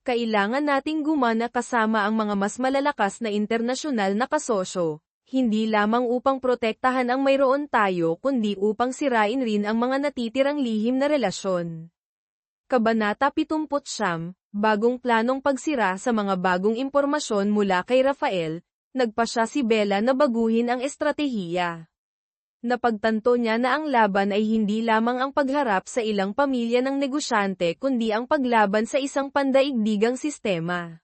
Kailangan nating gumana kasama ang mga mas malalakas na internasyonal na kasosyo, hindi lamang upang protektahan ang mayroon tayo kundi upang sirain rin ang mga natitirang lihim na relasyon. Kabanata 79, Bagong planong pagsira sa mga bagong impormasyon mula kay Rafael, nagpasya si Bella na baguhin ang estratehiya. Napagtanto niya na ang laban ay hindi lamang ang pagharap sa ilang pamilya ng negosyante kundi ang paglaban sa isang pandaigdigang sistema.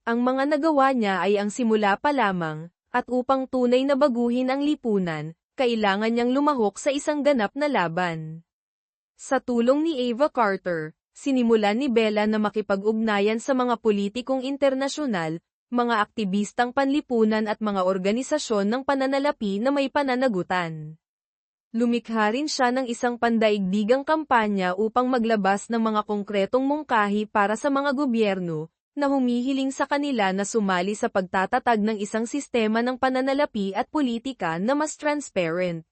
Ang mga nagawa niya ay ang simula pa lamang, at upang tunay na baguhin ang lipunan, kailangan niyang lumahok sa isang ganap na laban. Sa tulong ni Ava Carter, sinimulan ni Bella na makipag-ugnayan sa mga politikong internasyonal, mga aktivistang panlipunan at mga organisasyon ng pananalapi na may pananagutan. Lumikha rin siya ng isang pandaigdigang kampanya upang maglabas ng mga konkretong mungkahi para sa mga gobyerno, na humihiling sa kanila na sumali sa pagtatatag ng isang sistema ng pananalapi at politika na mas transparent.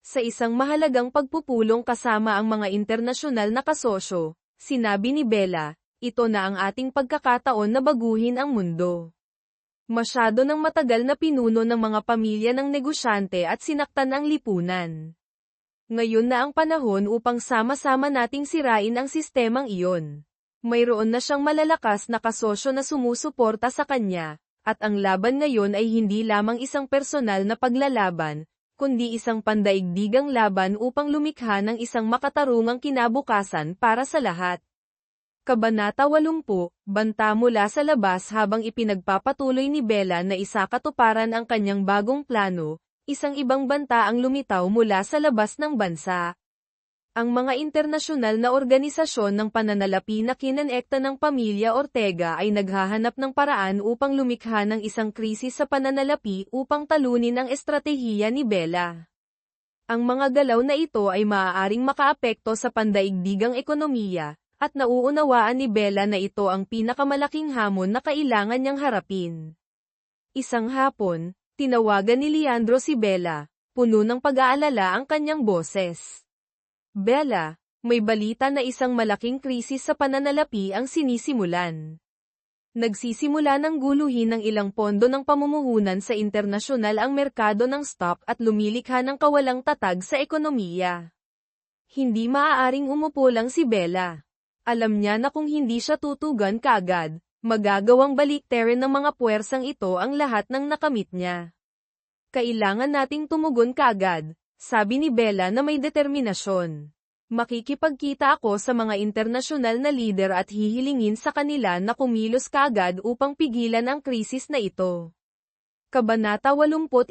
Sa isang mahalagang pagpupulong kasama ang mga internasyonal na kasosyo, sinabi ni Bella, ito na ang ating pagkakataon na baguhin ang mundo. Masyado nang matagal na pinuno ng mga pamilya ng negosyante at sinaktan ang lipunan. Ngayon na ang panahon upang sama-sama nating sirain ang sistemang iyon. Mayroon na siyang malalakas na kasosyo na sumusuporta sa kanya, at ang laban ngayon ay hindi lamang isang personal na paglalaban, kundi isang pandaigdigang laban upang lumikha ng isang makatarungang kinabukasan para sa lahat. Kabanata 80, Banta mula sa labas. Habang ipinagpapatuloy ni Bella na isakatuparan ang kanyang bagong plano, isang ibang banta ang lumitaw mula sa labas ng bansa. Ang mga internasyonal na organisasyon ng pananalapi na kinonekta ng pamilya Ortega ay naghahanap ng paraan upang lumikha ng isang krisis sa pananalapi upang talunin ang estratehiya ni Bella. Ang mga galaw na ito ay maaaring makaapekto sa pandaigdigang ekonomiya, at nauunawaan ni Bella na ito ang pinakamalaking hamon na kailangan niyang harapin. Isang hapon, tinawagan ni Leandro si Bella, puno ng pag-aalala ang kanyang boses. Bella, may balita na isang malaking krisis sa pananalapi ang sinisimulan. Nagsisimula ng guluhin ng ilang pondo ng pamumuhunan sa internasyonal ang merkado ng stock at lumilikha ng kawalang tatag sa ekonomiya. Hindi maaaring umupo lang si Bella. Alam niya na kung hindi siya tutugan kaagad, magagawang baliktarin ng mga puwersang ito ang lahat ng nakamit niya. Kailangan nating tumugon kaagad, sabi ni Bella na may determinasyon. Makikipagkita ako sa mga internasyonal na lider at hihilingin sa kanila na kumilos kaagad upang pigilan ang krisis na ito. Kabanata 81,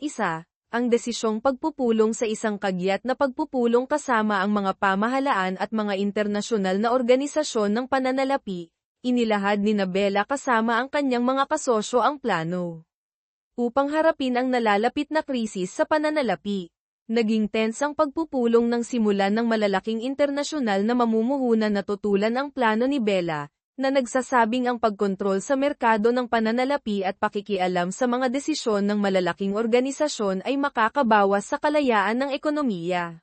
Ang desisyong pagpupulong sa isang kagyat na pagpupulong kasama ang mga pamahalaan at mga internasyonal na organisasyon ng pananalapi, inilahad ni Bella kasama ang kanyang mga kasosyo ang plano upang harapin ang nalalapit na krisis sa pananalapi. Naging tense ang pagpupulong ng simulan ng malalaking internasyonal na mamumuhunan na tutulan ang plano ni Bella, na nagsasabing ang pagkontrol sa merkado ng pananalapi at pakikialam sa mga desisyon ng malalaking organisasyon ay makakabawas sa kalayaan ng ekonomiya.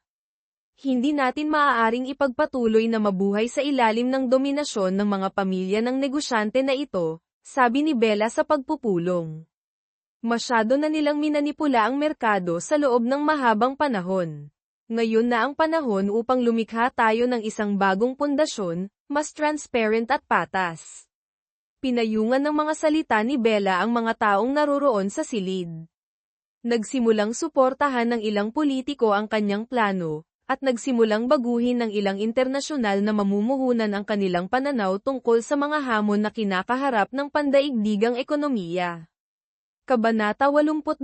Hindi natin maaaring ipagpatuloy na mabuhay sa ilalim ng dominasyon ng mga pamilya ng negosyante na ito, sabi ni Bella sa pagpupulong. Masyado na nilang minanipula ang merkado sa loob ng mahabang panahon. Ngayon na ang panahon upang lumikha tayo ng isang bagong pundasyon, mas transparent at patas. Pinayungan ng mga salita ni Bella ang mga taong naroroon sa silid. Nagsimulang suportahan ng ilang politiko ang kanyang plano, at nagsimulang baguhin ng ilang internasyonal na mamumuhunan ang kanilang pananaw tungkol sa mga hamon na kinakaharap ng pandaigdigang ekonomiya. Kabanata 82,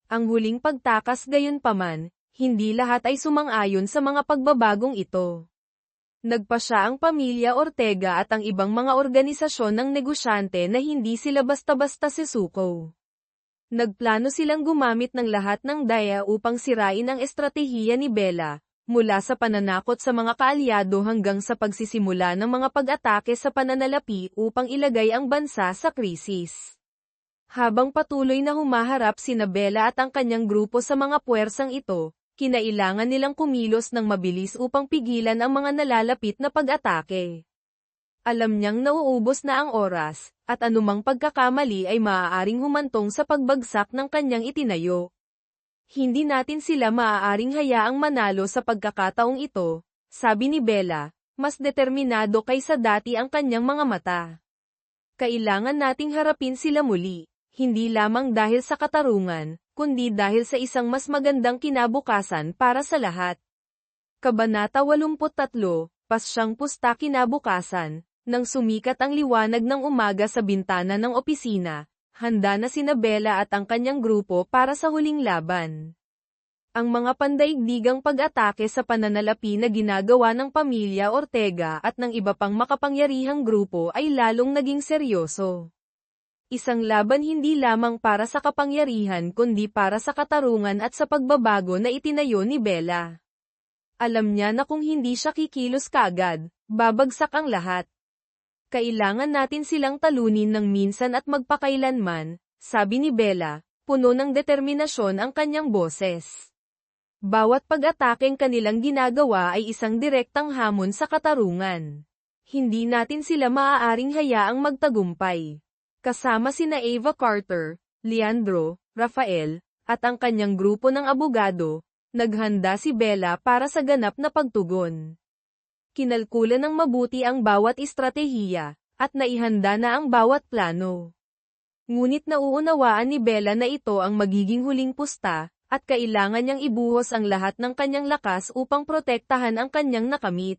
Ang huling pagtakas. Gayunpaman, hindi lahat ay sumang-ayon sa mga pagbabagong ito. Nagpasya ang pamilya Ortega at ang ibang mga organisasyon ng negosyante na hindi sila basta-basta susuko. Nagplano silang gumamit ng lahat ng daya upang sirain ang estratehiya ni Bella, mula sa pananakot sa mga kaalyado hanggang sa pagsisimula ng mga pag-atake sa pananalapi upang ilagay ang bansa sa krisis. Habang patuloy na humaharap sina Bella at ang kanyang grupo sa mga puwersang ito, kinailangan nilang kumilos ng mabilis upang pigilan ang mga nalalapit na pag-atake. Alam niyang nauubos na ang oras, at anumang pagkakamali ay maaaring humantong sa pagbagsak ng kanyang itinayo. Hindi natin sila maaaring hayaang manalo sa pagkakataong ito, sabi ni Bella, mas determinado kaysa dati ang kanyang mga mata. Kailangan nating harapin sila muli, hindi lamang dahil sa katarungan, kundi dahil sa isang mas magandang kinabukasan para sa lahat. Kabanata 83, Pasyang Pusta Kinabukasan. Nang sumikat ang liwanag ng umaga sa bintana ng opisina, handa na sina Bella at ang kanyang grupo para sa huling laban. Ang mga pandaigdigang pag-atake sa pananalapi na ginagawa ng pamilya Ortega at ng iba pang makapangyarihang grupo ay lalong naging seryoso. Isang laban hindi lamang para sa kapangyarihan kundi para sa katarungan at sa pagbabago na itinayo ni Bella. Alam niya na kung hindi siya kikilos kaagad, babagsak ang lahat. Kailangan natin silang talunin ng minsan at magpakailanman, sabi ni Bella, puno ng determinasyon ang kanyang boses. Bawat pag-atakeng kanilang ginagawa ay isang direktang hamon sa katarungan. Hindi natin sila maaaring hayaang magtagumpay. Kasama sina Ava Carter, Leandro, Rafael, at ang kanyang grupo ng abogado, naghanda si Bella para sa ganap na pagtugon. Kinalkula ng mabuti ang bawat estratehiya, at naihanda na ang bawat plano. Ngunit nauunawaan ni Bella na ito ang magiging huling pusta, at kailangan niyang ibuhos ang lahat ng kanyang lakas upang protektahan ang kanyang nakamit.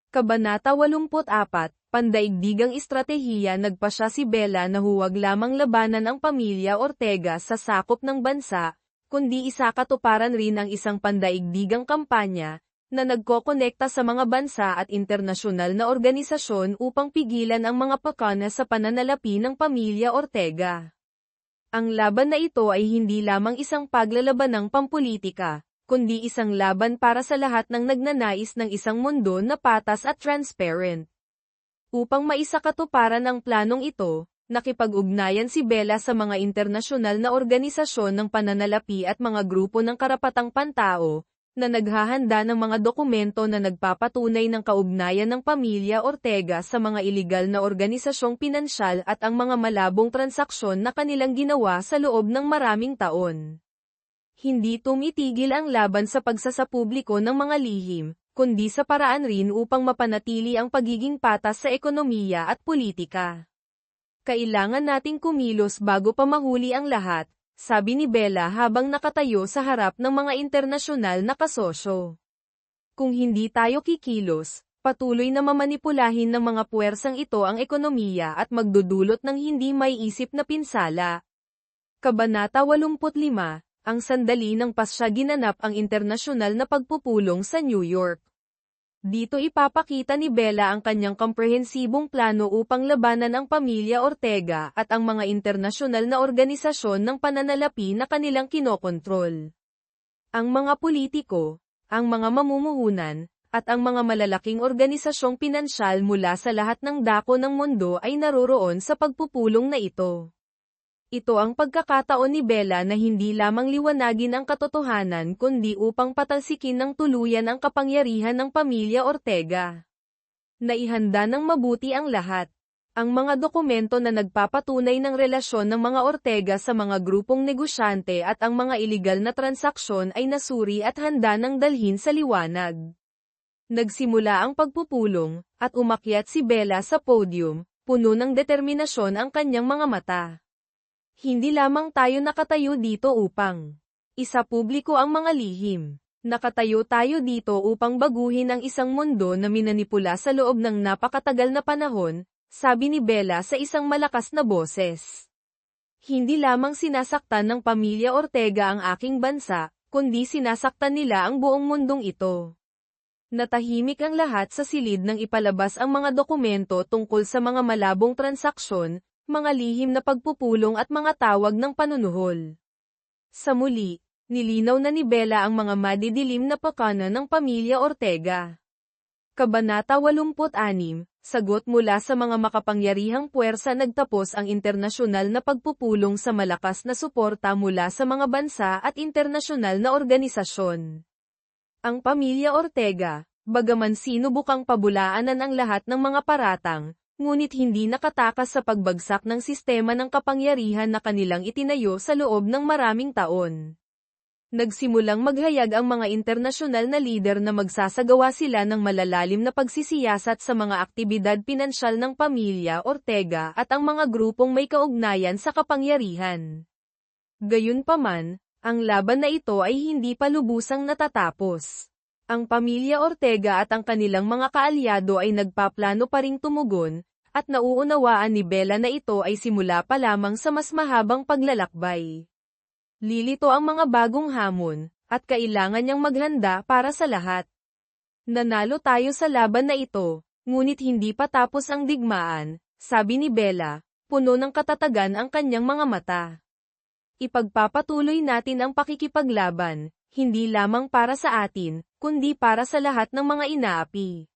Kabanata 84, Pandaigdigang Estratehiya. Nagpasya si Bella na huwag lamang labanan ang pamilya Ortega sa sakop ng bansa, kundi isakatuparan rin ang isang pandaigdigang kampanya, na nagkokonekta sa mga bansa at internasyonal na organisasyon upang pigilan ang mga pakana sa pananalapi ng pamilya Ortega. Ang laban na ito ay hindi lamang isang paglalaban ng pampulitika, kundi isang laban para sa lahat ng nagnanais ng isang mundo na patas at transparent. Upang maisakatuparan ang planong ito, nakipag-ugnayan si Bella sa mga internasyonal na organisasyon ng pananalapi at mga grupo ng karapatang pantao, na naghahanda ng mga dokumento na nagpapatunay ng kaugnayan ng pamilya Ortega sa mga iligal na organisasyong pinansyal at ang mga malabong transaksyon na kanilang ginawa sa loob ng maraming taon. Hindi tumitigil ang laban sa pagsasapubliko ng mga lihim, kundi sa paraan rin upang mapanatili ang pagiging patas sa ekonomiya at politika. Kailangan nating kumilos bago pa mahuli ang lahat, sabi ni Bella habang nakatayo sa harap ng mga internasyonal na kasosyo. Kung hindi tayo kikilos, patuloy na mamanipulahin ng mga puwersang ito ang ekonomiya at magdudulot ng hindi maiisip na pinsala. Kabanata 85, Ang sandali ng pasya. Ginanap ang internasyonal na pagpupulong sa New York. Dito ipapakita ni Bella ang kanyang komprehensibong plano upang labanan ang pamilya Ortega at ang mga internasyonal na organisasyon ng pananalapi na kanilang kinokontrol. Ang mga politiko, ang mga mamumuhunan, at ang mga malalaking organisasyong pinansyal mula sa lahat ng dako ng mundo ay naroroon sa pagpupulong na ito. Ito ang pagkakataon ni Bella na hindi lamang liwanagin ang katotohanan kundi upang patalsikin ng tuluyan ang kapangyarihan ng pamilya Ortega. Naihanda ng mabuti ang lahat. Ang mga dokumento na nagpapatunay ng relasyon ng mga Ortega sa mga grupong negosyante at ang mga iligal na transaksyon ay nasuri at handa ng dalhin sa liwanag. Nagsimula ang pagpupulong, at umakyat si Bella sa podium, puno ng determinasyon ang kanyang mga mata. Hindi lamang tayo nakatayo dito upang isapubliko ang mga lihim. Nakatayo tayo dito upang baguhin ang isang mundo na minanipula sa loob ng napakatagal na panahon, sabi ni Bella sa isang malakas na boses. Hindi lamang sinasaktan ng pamilya Ortega ang aking bansa, kundi sinasaktan nila ang buong mundong ito. Natahimik ang lahat sa silid nang ipalabas ang mga dokumento tungkol sa mga malabong transaksyon, mga lihim na pagpupulong at mga tawag ng panunuhol. Sa muli, nilinaw na ni Bella ang mga madidilim na pakana ng pamilya Ortega. Kabanata 86, Sagot mula sa mga makapangyarihang puwersa. Nagtapos ang internasyonal na pagpupulong sa malakas na suporta mula sa mga bansa at internasyonal na organisasyon. Ang pamilya Ortega, Bagaman sinubukang pabulaanan ang lahat ng mga paratang, ngunit hindi nakatakas sa pagbagsak ng sistema ng kapangyarihan na kanilang itinayo sa loob ng maraming taon. Nagsimulang maghayag ang mga internasyonal na lider na magsasagawa sila ng malalalim na pagsisiyasat sa mga aktibidad pinansyal ng pamilya Ortega at ang mga grupong may kaugnayan sa kapangyarihan. Gayunpaman, ang laban na ito ay hindi pa lubusang natatapos. Ang pamilya Ortega at ang kanilang mga kaalyado ay nagpaplano pa ring tumugon, at nauunawaan ni Bella na ito ay simula pa lamang sa mas mahabang paglalakbay. Lilito ang mga bagong hamon, at kailangan niyang maghanda para sa lahat. Nanalo tayo sa laban na ito, ngunit hindi pa tapos ang digmaan, sabi ni Bella, puno ng katatagan ang kanyang mga mata. Ipagpapatuloy natin ang pakikipaglaban, hindi lamang para sa atin, kundi para sa lahat ng mga inaapi.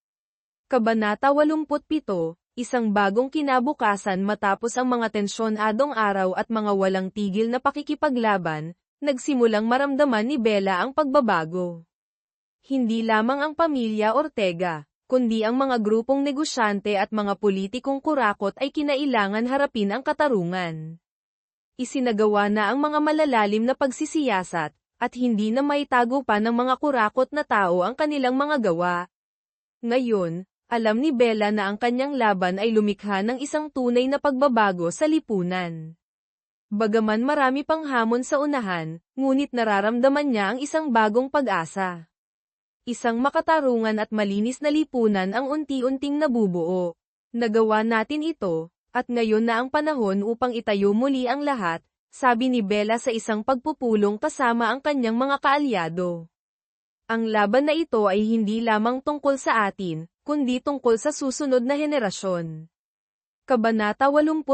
Kabanata 87, isang bagong kinabukasan matapos ang mga tensyonadong araw at mga walang tigil na pakikipaglaban, nagsimulang maramdaman ni Bella ang pagbabago. Hindi lamang ang pamilya Ortega, kundi ang mga grupong negosyante at mga politikong kurakot ay kinailangan harapin ang katarungan. Isinagawa na ang mga malalalim na pagsisiyasat, at hindi na maitago pa ng mga kurakot na tao ang kanilang mga gawa. Ngayon, alam ni Bella na ang kanyang laban ay lumikha ng isang tunay na pagbabago sa lipunan. Bagaman marami pang hamon sa unahan, ngunit nararamdaman niya ang isang bagong pag-asa. Isang makatarungan at malinis na lipunan ang unti-unting nabubuo. Nagawa natin ito, at ngayon na ang panahon upang itayo muli ang lahat, sabi ni Bella sa isang pagpupulong kasama ang kanyang mga kaalyado. Ang laban na ito ay hindi lamang tungkol sa atin, kundi tungkol sa susunod na henerasyon. Kabanata 88,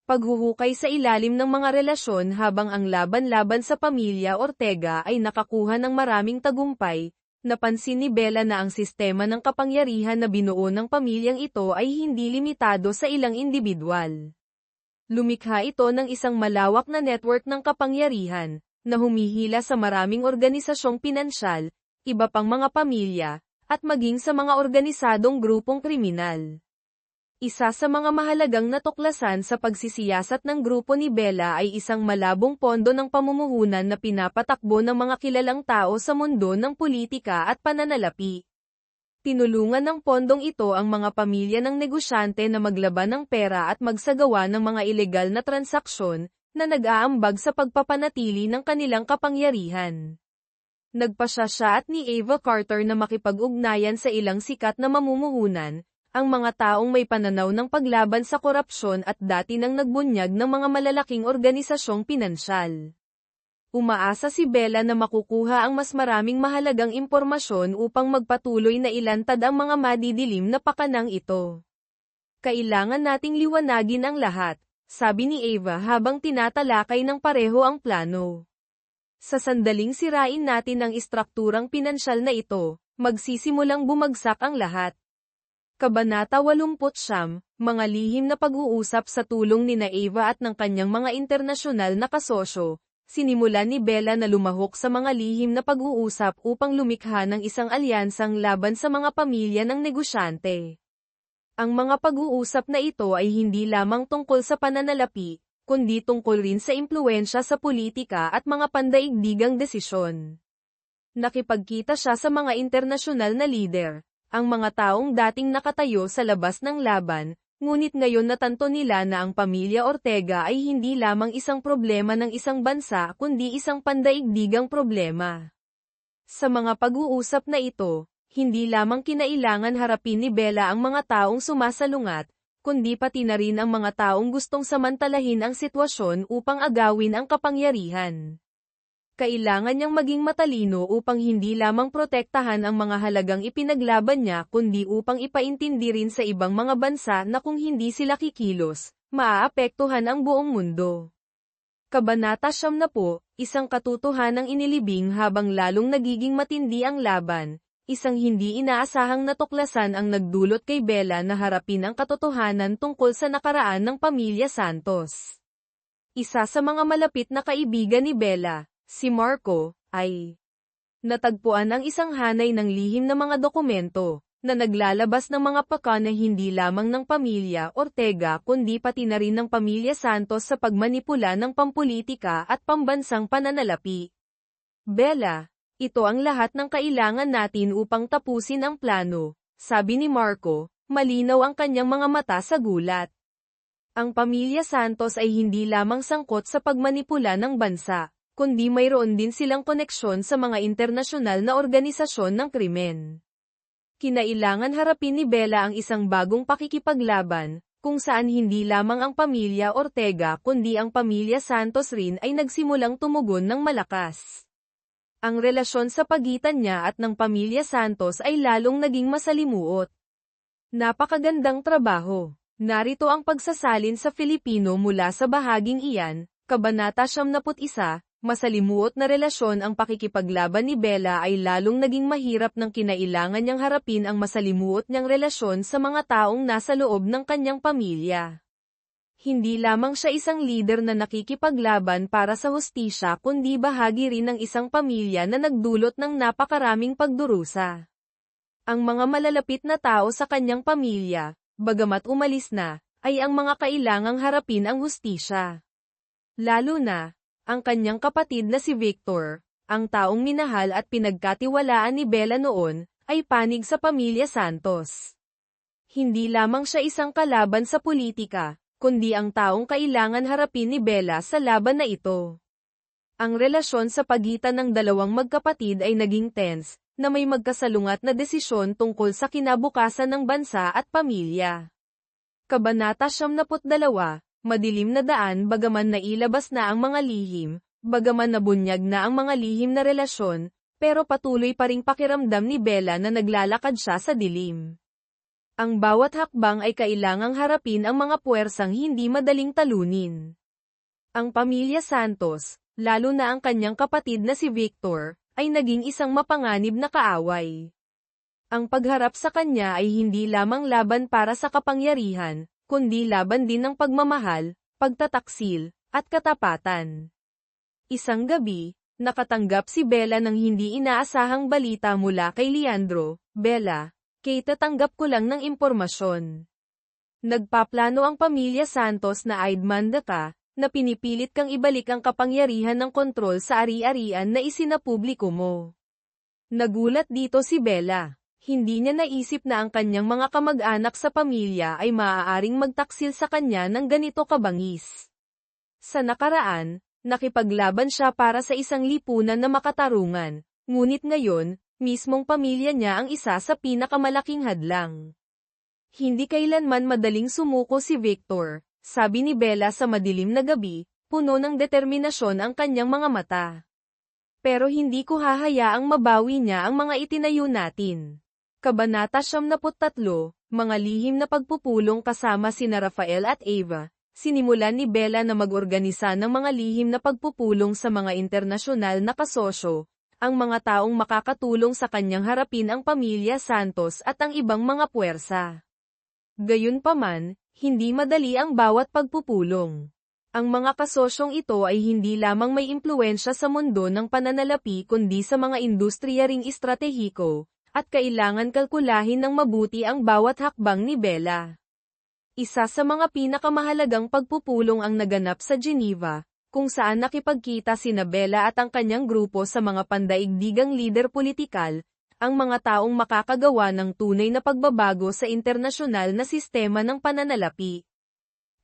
paghuhukay sa ilalim ng mga relasyon. Habang ang laban-laban sa pamilya Ortega ay nakakuha ng maraming tagumpay, napansin ni Bella na ang sistema ng kapangyarihan na binuo ng pamilyang ito ay hindi limitado sa ilang individual. Lumikha ito ng isang malawak na network ng kapangyarihan, na humihila sa maraming organisasyong pinansyal, iba pang mga pamilya, at maging sa mga organisadong grupong kriminal. Isa sa mga mahalagang natuklasan sa pagsisiyasat ng grupo ni Bella ay isang malabong pondo ng pamumuhunan na pinapatakbo ng mga kilalang tao sa mundo ng politika at pananalapi. Tinulungan ng pondong ito ang mga pamilya ng negosyante na maglaban ng pera at magsagawa ng mga ilegal na transaksyon, na nag-aambag sa pagpapanatili ng kanilang kapangyarihan. Nagpasya siya at ni Ava Carter na makipag-ugnayan sa ilang sikat na mamumuhunan, ang mga taong may pananaw ng paglaban sa korupsyon at dati nang nagbunyag ng mga malalaking organisasyong pinansyal. Umaasa si Bella na makukuha ang mas maraming mahalagang impormasyon upang magpatuloy na ilantad ang mga madidilim na pakanang ito. Kailangan nating liwanagin ang lahat, sabi ni Ava habang tinatalakay ng pareho ang plano. Sa sandaling sirain natin ang istrukturang pinansyal na ito, magsisimulang bumagsak ang lahat. Kabanata 89, mga lihim na pag-uusap. Sa tulong ni Ava at ng kanyang mga internasyonal na kasosyo, sinimulan ni Bella na lumahok sa mga lihim na pag-uusap upang lumikha ng isang alyansang laban sa mga pamilya ng negosyante. Ang mga pag-uusap na ito ay hindi lamang tungkol sa pananalapi, kundi tungkol rin sa impluwensya sa politika at mga pandaigdigang desisyon. Nakipagkita siya sa mga internasyonal na lider, ang mga taong dating nakatayo sa labas ng laban, ngunit ngayon natanto nila na ang pamilya Ortega ay hindi lamang isang problema ng isang bansa kundi isang pandaigdigang problema. Sa mga pag-uusap na ito, hindi lamang kinailangan harapin ni Bella ang mga taong sumasalungat, kundi pati na rin ang mga taong gustong samantalahin ang sitwasyon upang agawin ang kapangyarihan. Kailangan niyang maging matalino upang hindi lamang protektahan ang mga halagang ipinaglaban niya kundi upang ipaintindi rin sa ibang mga bansa na kung hindi sila kikilos, maaapektuhan ang buong mundo. Kabanata 90, isang katotohanang inilibing. Habang lalong nagiging matindi ang laban, isang hindi inaasahang natuklasan ang nagdulot kay Bella na harapin ang katotohanan tungkol sa nakaraan ng pamilya Santos. Isa sa mga malapit na kaibigan ni Bella, si Marco, ay Natagpuan ang isang hanay ng lihim na mga dokumento, na naglalabas ng mga paka na hindi lamang ng pamilya Ortega kundi pati na rin ng pamilya Santos sa pagmanipula ng pampulitika at pambansang pananalapi. Bella, ito ang lahat ng kailangan natin upang tapusin ang plano, sabi ni Marco, malinaw ang kanyang mga mata sa gulat. Ang pamilya Santos ay hindi lamang sangkot sa pagmanipula ng bansa, kundi mayroon din silang koneksyon sa mga internasyonal na organisasyon ng krimen. Kinailangan harapin ni Bella ang isang bagong pakikipaglaban, kung saan hindi lamang ang pamilya Ortega kundi ang pamilya Santos rin ay nagsimulang tumugon ng malakas. Ang relasyon sa pagitan niya at ng pamilya Santos ay lalong naging masalimuot. Napakagandang trabaho. Narito ang pagsasalin sa Filipino mula sa bahaging iyan, Kabanata 71, masalimuot na relasyon. Ang pakikipaglaban ni Bella ay lalong naging mahirap nang kinailangan niyang harapin ang masalimuot niyang relasyon sa mga taong nasa loob ng kanyang pamilya. Hindi lamang siya isang lider na nakikipaglaban para sa hustisya kundi bahagi rin ng isang pamilya na nagdulot ng napakaraming pagdurusa. Ang mga malalapit na tao sa kanyang pamilya, bagamat umalis na, ay ang mga kailangang harapin ang hustisya. Lalo na, ang kanyang kapatid na si Victor, ang taong minahal at pinagkatiwalaan ni Bella noon, ay panig sa pamilya Santos. Hindi lamang siya isang kalaban sa politika, kundi ang taong kailangan harapin ni Bella sa laban na ito. Ang relasyon sa pagitan ng dalawang magkapatid ay naging tense, na may magkasalungat na desisyon tungkol sa kinabukasan ng bansa at pamilya. Kabanata 72, Madilim na daan. Bagaman nailabas na ang mga lihim, bagaman nabunyag na ang mga lihim na relasyon, pero patuloy pa ring pakiramdam ni Bella na naglalakad siya sa dilim. Ang bawat hakbang ay kailangang harapin ang mga puwersang hindi madaling talunin. Ang pamilya Santos, lalo na ang kanyang kapatid na si Victor, ay naging isang mapanganib na kaaway. Ang pagharap sa kanya ay hindi lamang laban para sa kapangyarihan, kundi laban din ng pagmamahal, pagtataksil, at katapatan. Isang gabi, nakatanggap si Bella ng hindi inaasahang balita mula kay Leandro. Bella, tatanggap ko lang ng impormasyon. Nagpaplano ang pamilya Santos na Aidmanda ka, na pinipilit kang ibalik ang kapangyarihan ng kontrol sa ari-arian na isinapubliko mo. Nagulat dito si Bella. Hindi niya naisip na ang kanyang mga kamag-anak sa pamilya ay maaaring magtaksil sa kanya ng ganito kabangis. Sa nakaraan, nakipaglaban siya para sa isang lipunan na makatarungan, ngunit ngayon, mismong pamilya niya ang isa sa pinakamalaking hadlang. Hindi kailanman madaling sumuko si Victor, sabi ni Bella sa madilim na gabi, puno ng determinasyon ang kanyang mga mata. Pero hindi ko hahayaang mabawi niya ang mga itinayo natin. Kabanata 73, Mga lihim na pagpupulong. Kasama sina Rafael at Ava, sinimulan ni Bella na mag-organisa ng mga lihim na pagpupulong sa mga internasyonal na kasosyo, ang mga taong makakatulong sa kanyang harapin ang pamilya Santos at ang ibang mga puwersa. Gayunpaman, hindi madali ang bawat pagpupulong. Ang mga kasosyong ito ay hindi lamang may impluwensya sa mundo ng pananalapi kundi sa mga industriya ring estratehiko, at kailangan kalkulahin ng mabuti ang bawat hakbang ni Bella. Isa sa mga pinakamahalagang pagpupulong ang naganap sa Geneva, kung saan nakipagkita sina Bella at ang kanyang grupo sa mga pandaigdigang lider politikal, ang mga taong makakagawa ng tunay na pagbabago sa internasyonal na sistema ng pananalapi.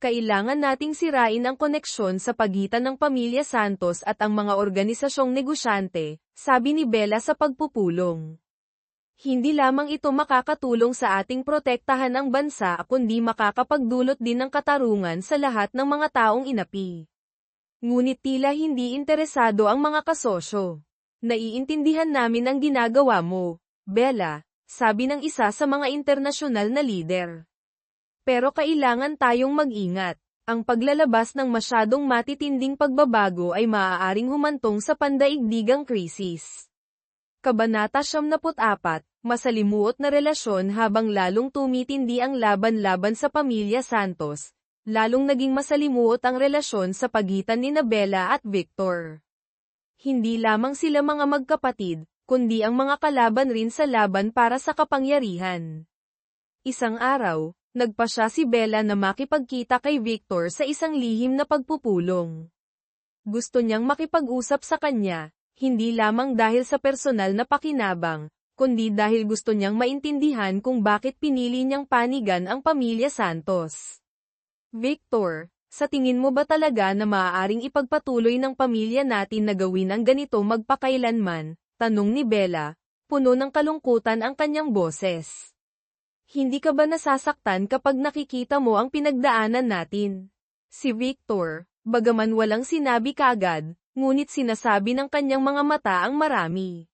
Kailangan nating sirain ang koneksyon sa pagitan ng pamilya Santos at ang mga organisasyong negosyante, sabi ni Bella sa pagpupulong. Hindi lamang ito makakatulong sa ating protektahan ang bansa kundi makakapagdulot din ng katarungan sa lahat ng mga taong inapi. Ngunit tila hindi interesado ang mga kasosyo. Naiintindihan namin ang ginagawa mo, Bella, sabi ng isa sa mga internasyonal na lider. Pero kailangan tayong mag-ingat. Ang paglalabas ng masyadong matitinding pagbabago ay maaaring humantong sa pandaigdigang krisis. Kabanata 74, Masalimuot na relasyon. Habang lalong tumitindi ang laban-laban sa pamilya Santos, lalong naging masalimuot ang relasyon sa pagitan ni Bella at Victor. Hindi lamang sila mga magkapatid, kundi ang mga kalaban rin sa laban para sa kapangyarihan. Isang araw, nagpa siya si Bella na makipagkita kay Victor sa isang lihim na pagpupulong. Gusto niyang makipag-usap sa kanya, hindi lamang dahil sa personal na pakinabang, kundi dahil gusto niyang maintindihan kung bakit pinili niyang panigan ang pamilya Santos. Victor, sa tingin mo ba talaga na maaaring ipagpatuloy ng pamilya natin na gawin ang ganito magpakailanman? Tanong ni Bella, puno ng kalungkutan ang kanyang boses. Hindi ka ba nasasaktan kapag nakikita mo ang pinagdaanan natin? Si Victor, bagaman walang sinabi kaagad, ngunit sinasabi ng kanyang mga mata ang marami.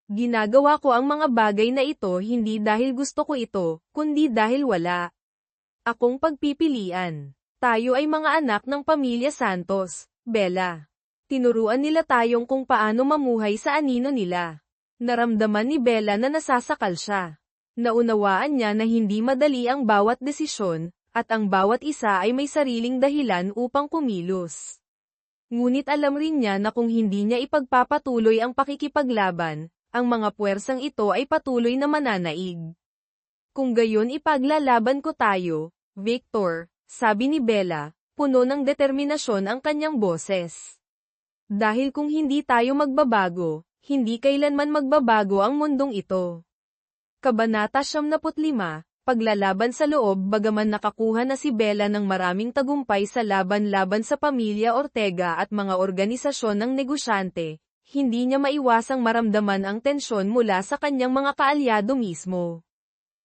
Ginagawa ko ang mga bagay na ito hindi dahil gusto ko ito, kundi dahil wala akong pagpipilian. Tayo ay mga anak ng pamilya Santos, Bella. Tinuruan nila tayong kung paano mamuhay sa anino nila. Naramdaman ni Bella na nasasakal siya. Naunawaan niya na hindi madali ang bawat desisyon, at ang bawat isa ay may sariling dahilan upang kumilos. Ngunit alam rin niya na kung hindi niya ipagpapatuloy ang pakikipaglaban, ang mga puwersang ito ay patuloy na mananaig. Kung gayon ipaglalaban ko tayo, Victor, sabi ni Bella, puno ng determinasyon ang kanyang boses. Dahil kung hindi tayo magbabago, hindi kailanman magbabago ang mundong ito. Kabanata 75, Paglalaban sa loob. Bagaman nakakuha na si Bella ng maraming tagumpay sa laban-laban sa pamilya Ortega at mga organisasyon ng negosyante, hindi niya maiwasang maramdaman ang tensyon mula sa kanyang mga kaalyado mismo.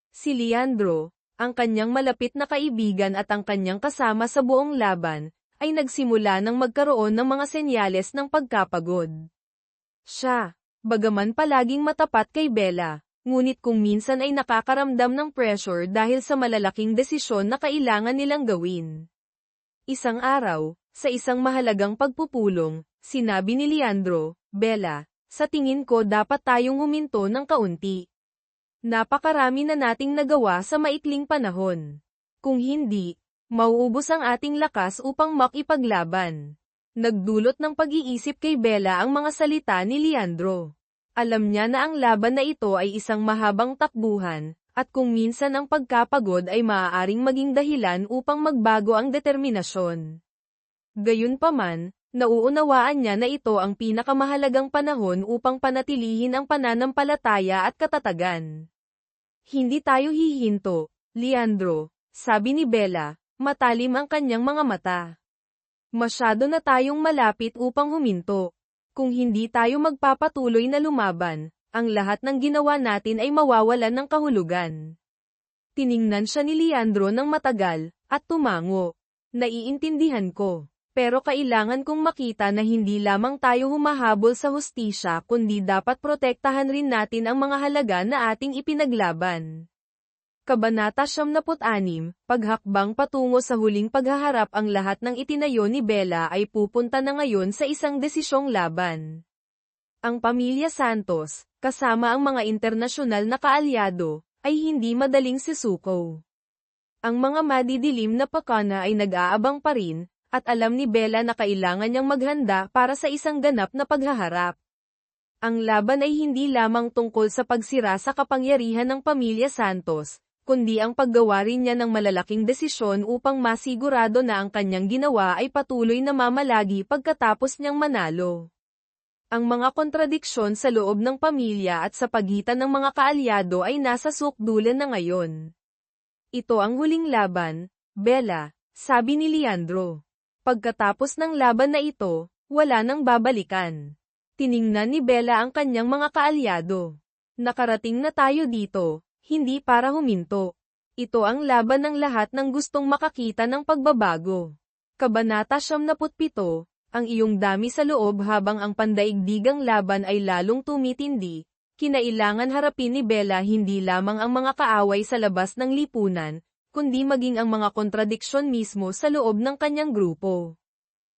Si Leandro, ang kanyang malapit na kaibigan at ang kanyang kasama sa buong laban, ay nagsimula ng magkaroon ng mga senyales ng pagkapagod. Siya, bagaman palaging matapat kay Bella, ngunit kung minsan ay nakakaramdam ng pressure dahil sa malalaking desisyon na kailangan nilang gawin. Isang araw, sa isang mahalagang pagpupulong, sinabi ni Leandro, Bella, sa tingin ko dapat tayong huminto ng kaunti. Napakarami na nating nagawa sa maikling panahon. Kung hindi, mauubos ang ating lakas upang makipaglaban. Nagdulot ng pag-iisip kay Bella ang mga salita ni Leandro. Alam niya na ang laban na ito ay isang mahabang takbuhan, at kung minsan ang pagkapagod ay maaaring maging dahilan upang magbago ang determinasyon. Gayunpaman, nauunawaan niya na ito ang pinakamahalagang panahon upang panatilihin ang pananampalataya at katatagan. Hindi tayo hihinto, Leandro, sabi ni Bella, matalim ang kanyang mga mata. Masyado na tayong malapit upang huminto. Kung hindi tayo magpapatuloy na lumaban, ang lahat ng ginawa natin ay mawawalan ng kahulugan. Tiningnan siya ni Leandro ng matagal, at tumango. Naiintindihan ko. Pero kailangan kong makita na hindi lamang tayo humahabol sa hustisya kundi dapat protektahan rin natin ang mga halaga na ating ipinaglaban. Kabanata 76, Paghakbang patungo sa huling paghaharap. Ang lahat ng itinayo ni Bella ay pupunta na ngayon sa isang desisyong laban. Ang pamilya Santos, kasama ang mga internasyonal na kaalyado, ay hindi madaling sisuko. Ang mga madidilim na pakana ay nag-aabang pa rin, at alam ni Bella na kailangan niyang maghanda para sa isang ganap na paghaharap. Ang laban ay hindi lamang tungkol sa pagsira sa kapangyarihan ng pamilya Santos, kundi ang paggawa rin niya ng malalaking desisyon upang masigurado na ang kanyang ginawa ay patuloy na mamalagi pagkatapos niyang manalo. Ang mga kontradiksyon sa loob ng pamilya at sa pagitan ng mga kaalyado ay nasa sukdulan na ngayon. Ito ang huling laban, Bella, sabi ni Leandro. Pagkatapos ng laban na ito, wala nang babalikan. Tiningnan ni Bella ang kanyang mga kaalyado. Nakarating na tayo dito. Hindi para huminto. Ito ang laban ng lahat ng gustong makakita ng pagbabago. Kabanata 77, Ang iyong dami sa loob. Habang ang pandaigdigang laban ay lalong tumitindi, kinailangan harapin ni Bella hindi lamang ang mga kaaway sa labas ng lipunan, kundi maging ang mga kontradiksyon mismo sa loob ng kanyang grupo.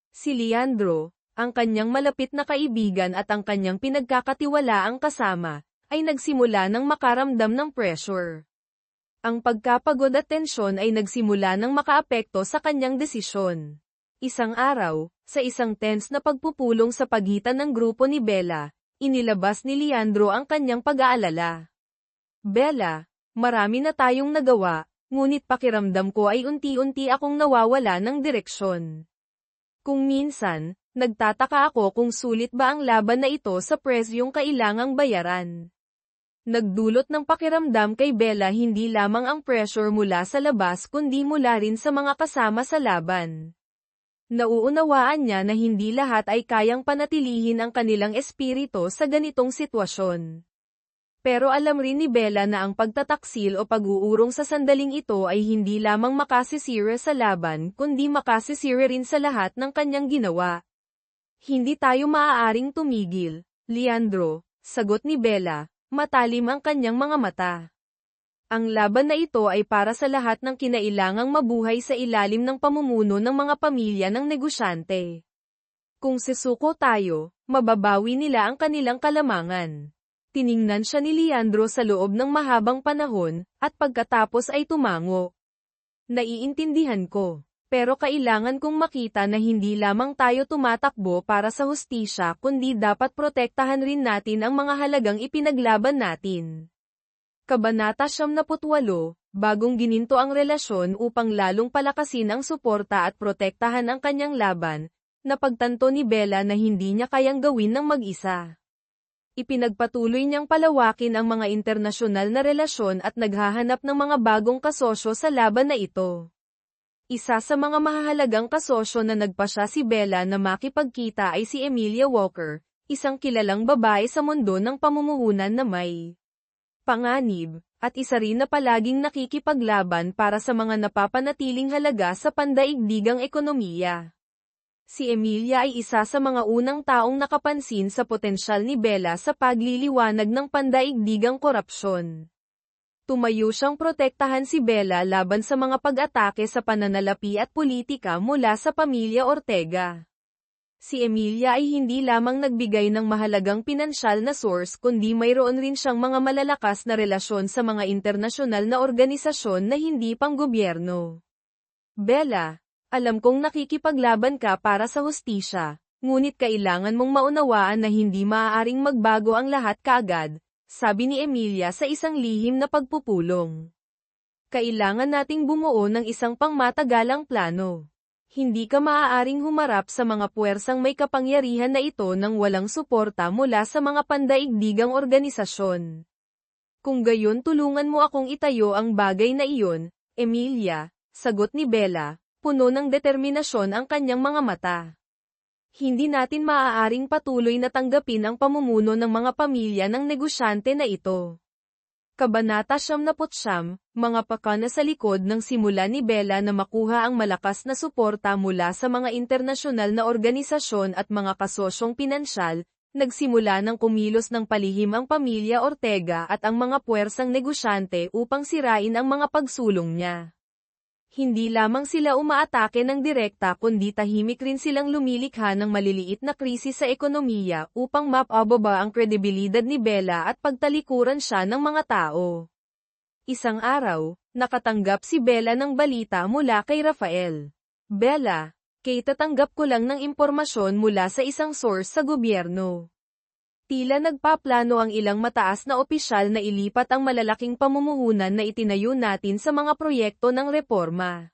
Si Leandro, ang kanyang malapit na kaibigan at ang kanyang pinagkakatiwalaang kasama, ay nagsimula ng makaramdam ng pressure. Ang pagkapagod at tensyon ay nagsimula ng makaapekto sa kanyang desisyon. Isang araw, sa isang tense na pagpupulong sa pagitan ng grupo ni Bella, Inilabas ni Leandro ang kanyang pag-aalala. Bella, marami na tayong nagawa, ngunit pakiramdam ko ay unti-unti akong nawawala ng direksyon. Kung minsan, nagtataka ako kung sulit ba ang laban na ito sa presyong kailangang bayaran. Nagdulot ng pakiramdam kay Bella hindi lamang ang pressure mula sa labas kundi mula rin sa mga kasama sa laban. Nauunawaan niya na hindi lahat ay kayang panatilihin ang kanilang espiritu sa ganitong sitwasyon. Pero alam rin ni Bella na ang pagtataksil o pag-uurong sa sandaling ito ay hindi lamang makasisira sa laban kundi makasisira rin sa lahat ng kanyang ginawa. Hindi tayo maaaring tumigil, Leandro, sagot ni Bella, matalim ang kanyang mga mata. Ang laban na ito ay para sa lahat ng kinailangang mabuhay sa ilalim ng pamumuno ng mga pamilya ng negosyante. Kung sisuko tayo, mababawi nila ang kanilang kalamangan. Tiningnan siya ni Leandro sa loob ng mahabang panahon, at pagkatapos ay tumango. Naiintindihan ko, pero kailangan kong makita na hindi lamang tayo tumatakbo para sa hustisya kundi dapat protektahan rin natin ang mga halagang ipinaglaban natin. Kabanata 78, bagong gininto ang relasyon upang lalong palakasin ang suporta at protektahan ang kanyang laban, napagtanto ni Bella na hindi niya kayang gawin ng mag-isa. Ipinagpatuloy niyang palawakin ang mga internasyonal na relasyon at naghahanap ng mga bagong kasosyo sa laban na ito. Isa sa mga mahahalagang kasosyo na nagpasya si Bella na makipagkita ay si Emilia Walker, isang kilalang babae sa mundo ng pamumuhunan na may panganib, at isa rin na palaging nakikipaglaban para sa mga napapanatiling halaga sa pandaigdigang ekonomiya. Si Emilia ay isa sa mga unang taong nakapansin sa potensyal ni Bella sa pagliliwanag ng pandaigdigang korupsyon. Tumayo siyang protektahan si Bella laban sa mga pag-atake sa pananalapi at politika mula sa pamilya Ortega. Si Emilia ay hindi lamang nagbigay ng mahalagang pinansyal na source kundi mayroon rin siyang mga malalakas na relasyon sa mga internasyonal na organisasyon na hindi panggobyerno. Bella, alam kong nakikipaglaban ka para sa hustisya, ngunit kailangan mong maunawaan na hindi maaaring magbago ang lahat kaagad, sabi ni Emilia sa isang lihim na pagpupulong. Kailangan nating bumuo ng isang pangmatagalang plano. Hindi ka maaaring humarap sa mga puwersang may kapangyarihan na ito nang walang suporta mula sa mga pandaigdigang organisasyon. Kung gayon tulungan mo akong itayo ang bagay na iyon, Emilia, sagot ni Bella. Puno ng determinasyon ang kanyang mga mata. Hindi natin maaaring patuloy na tanggapin ang pamumuno ng mga pamilya ng negosyante na ito. Kabanata 79, mga pakana sa likod ng simula ni Bella na makuha ang malakas na suporta mula sa mga internasyonal na organisasyon at mga kasosyong pinansyal, nagsimula ng kumilos ng palihim ang pamilya Ortega at ang mga puwersang negosyante upang sirain ang mga pagsulong niya. Hindi lamang sila umaatake ng direkta kundi tahimik rin silang lumilikha ng maliliit na krisis sa ekonomiya upang mapababa ang kredibilidad ni Bella at pagtalikuran siya ng mga tao. Isang araw, nakatanggap si Bella ng balita mula kay Rafael. Bella, tatanggap ko lang ng impormasyon mula sa isang source sa gobyerno. Tila nagpaplano ang ilang mataas na opisyal na ilipat ang malalaking pamumuhunan na itinayo natin sa mga proyekto ng reforma.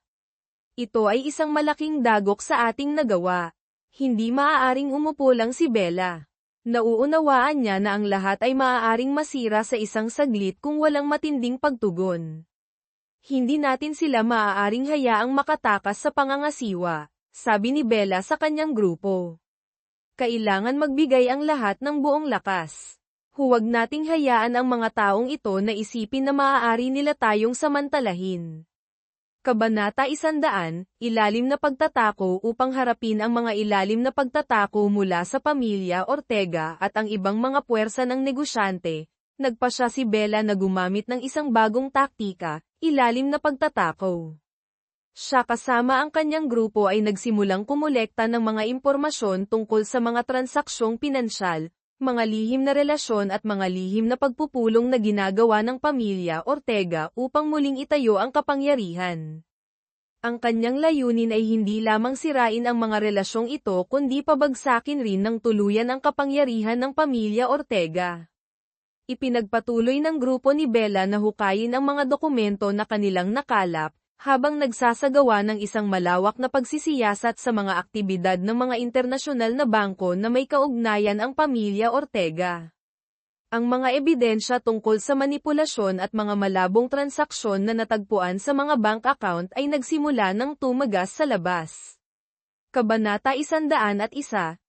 Ito ay isang malaking dagok sa ating nagawa. Hindi maaaring umupo lang si Bella. Nauunawaan niya na ang lahat ay maaaring masira sa isang saglit kung walang matinding pagtugon. Hindi natin sila maaaring hayaang makatakas sa pangangasiwa, sabi ni Bella sa kanyang grupo. Kailangan magbigay ang lahat ng buong lakas. Huwag nating hayaan ang mga taong ito na isipin na maaari nila tayong samantalahin. Kabanata 100, ilalim na pagtatako upang harapin ang mga ilalim na pagtatako mula sa pamilya Ortega at ang ibang mga puwersa ng negosyante, nagpasya si Bella na gumamit ng isang bagong taktika, ilalim na pagtatako. Siya kasama ang kanyang grupo ay nagsimulang kumolekta ng mga impormasyon tungkol sa mga transaksyong pinansyal, mga lihim na relasyon at mga lihim na pagpupulong na ginagawa ng pamilya Ortega upang muling itayo ang kapangyarihan. Ang kanyang layunin ay hindi lamang sirain ang mga relasyong ito kundi pabagsakin rin ng tuluyan ang kapangyarihan ng pamilya Ortega. Ipinagpatuloy ng grupo ni Bella na hukayin ang mga dokumento na kanilang nakalap, habang nagsasagawa ng isang malawak na pagsisiyasat sa mga aktibidad ng mga internasyonal na bangko na may kaugnayan ang pamilya Ortega. Ang mga ebidensya tungkol sa manipulasyon at mga malabong transaksyon na natagpuan sa mga bank account ay nagsimula ng tumagas sa labas. Kabanata 101,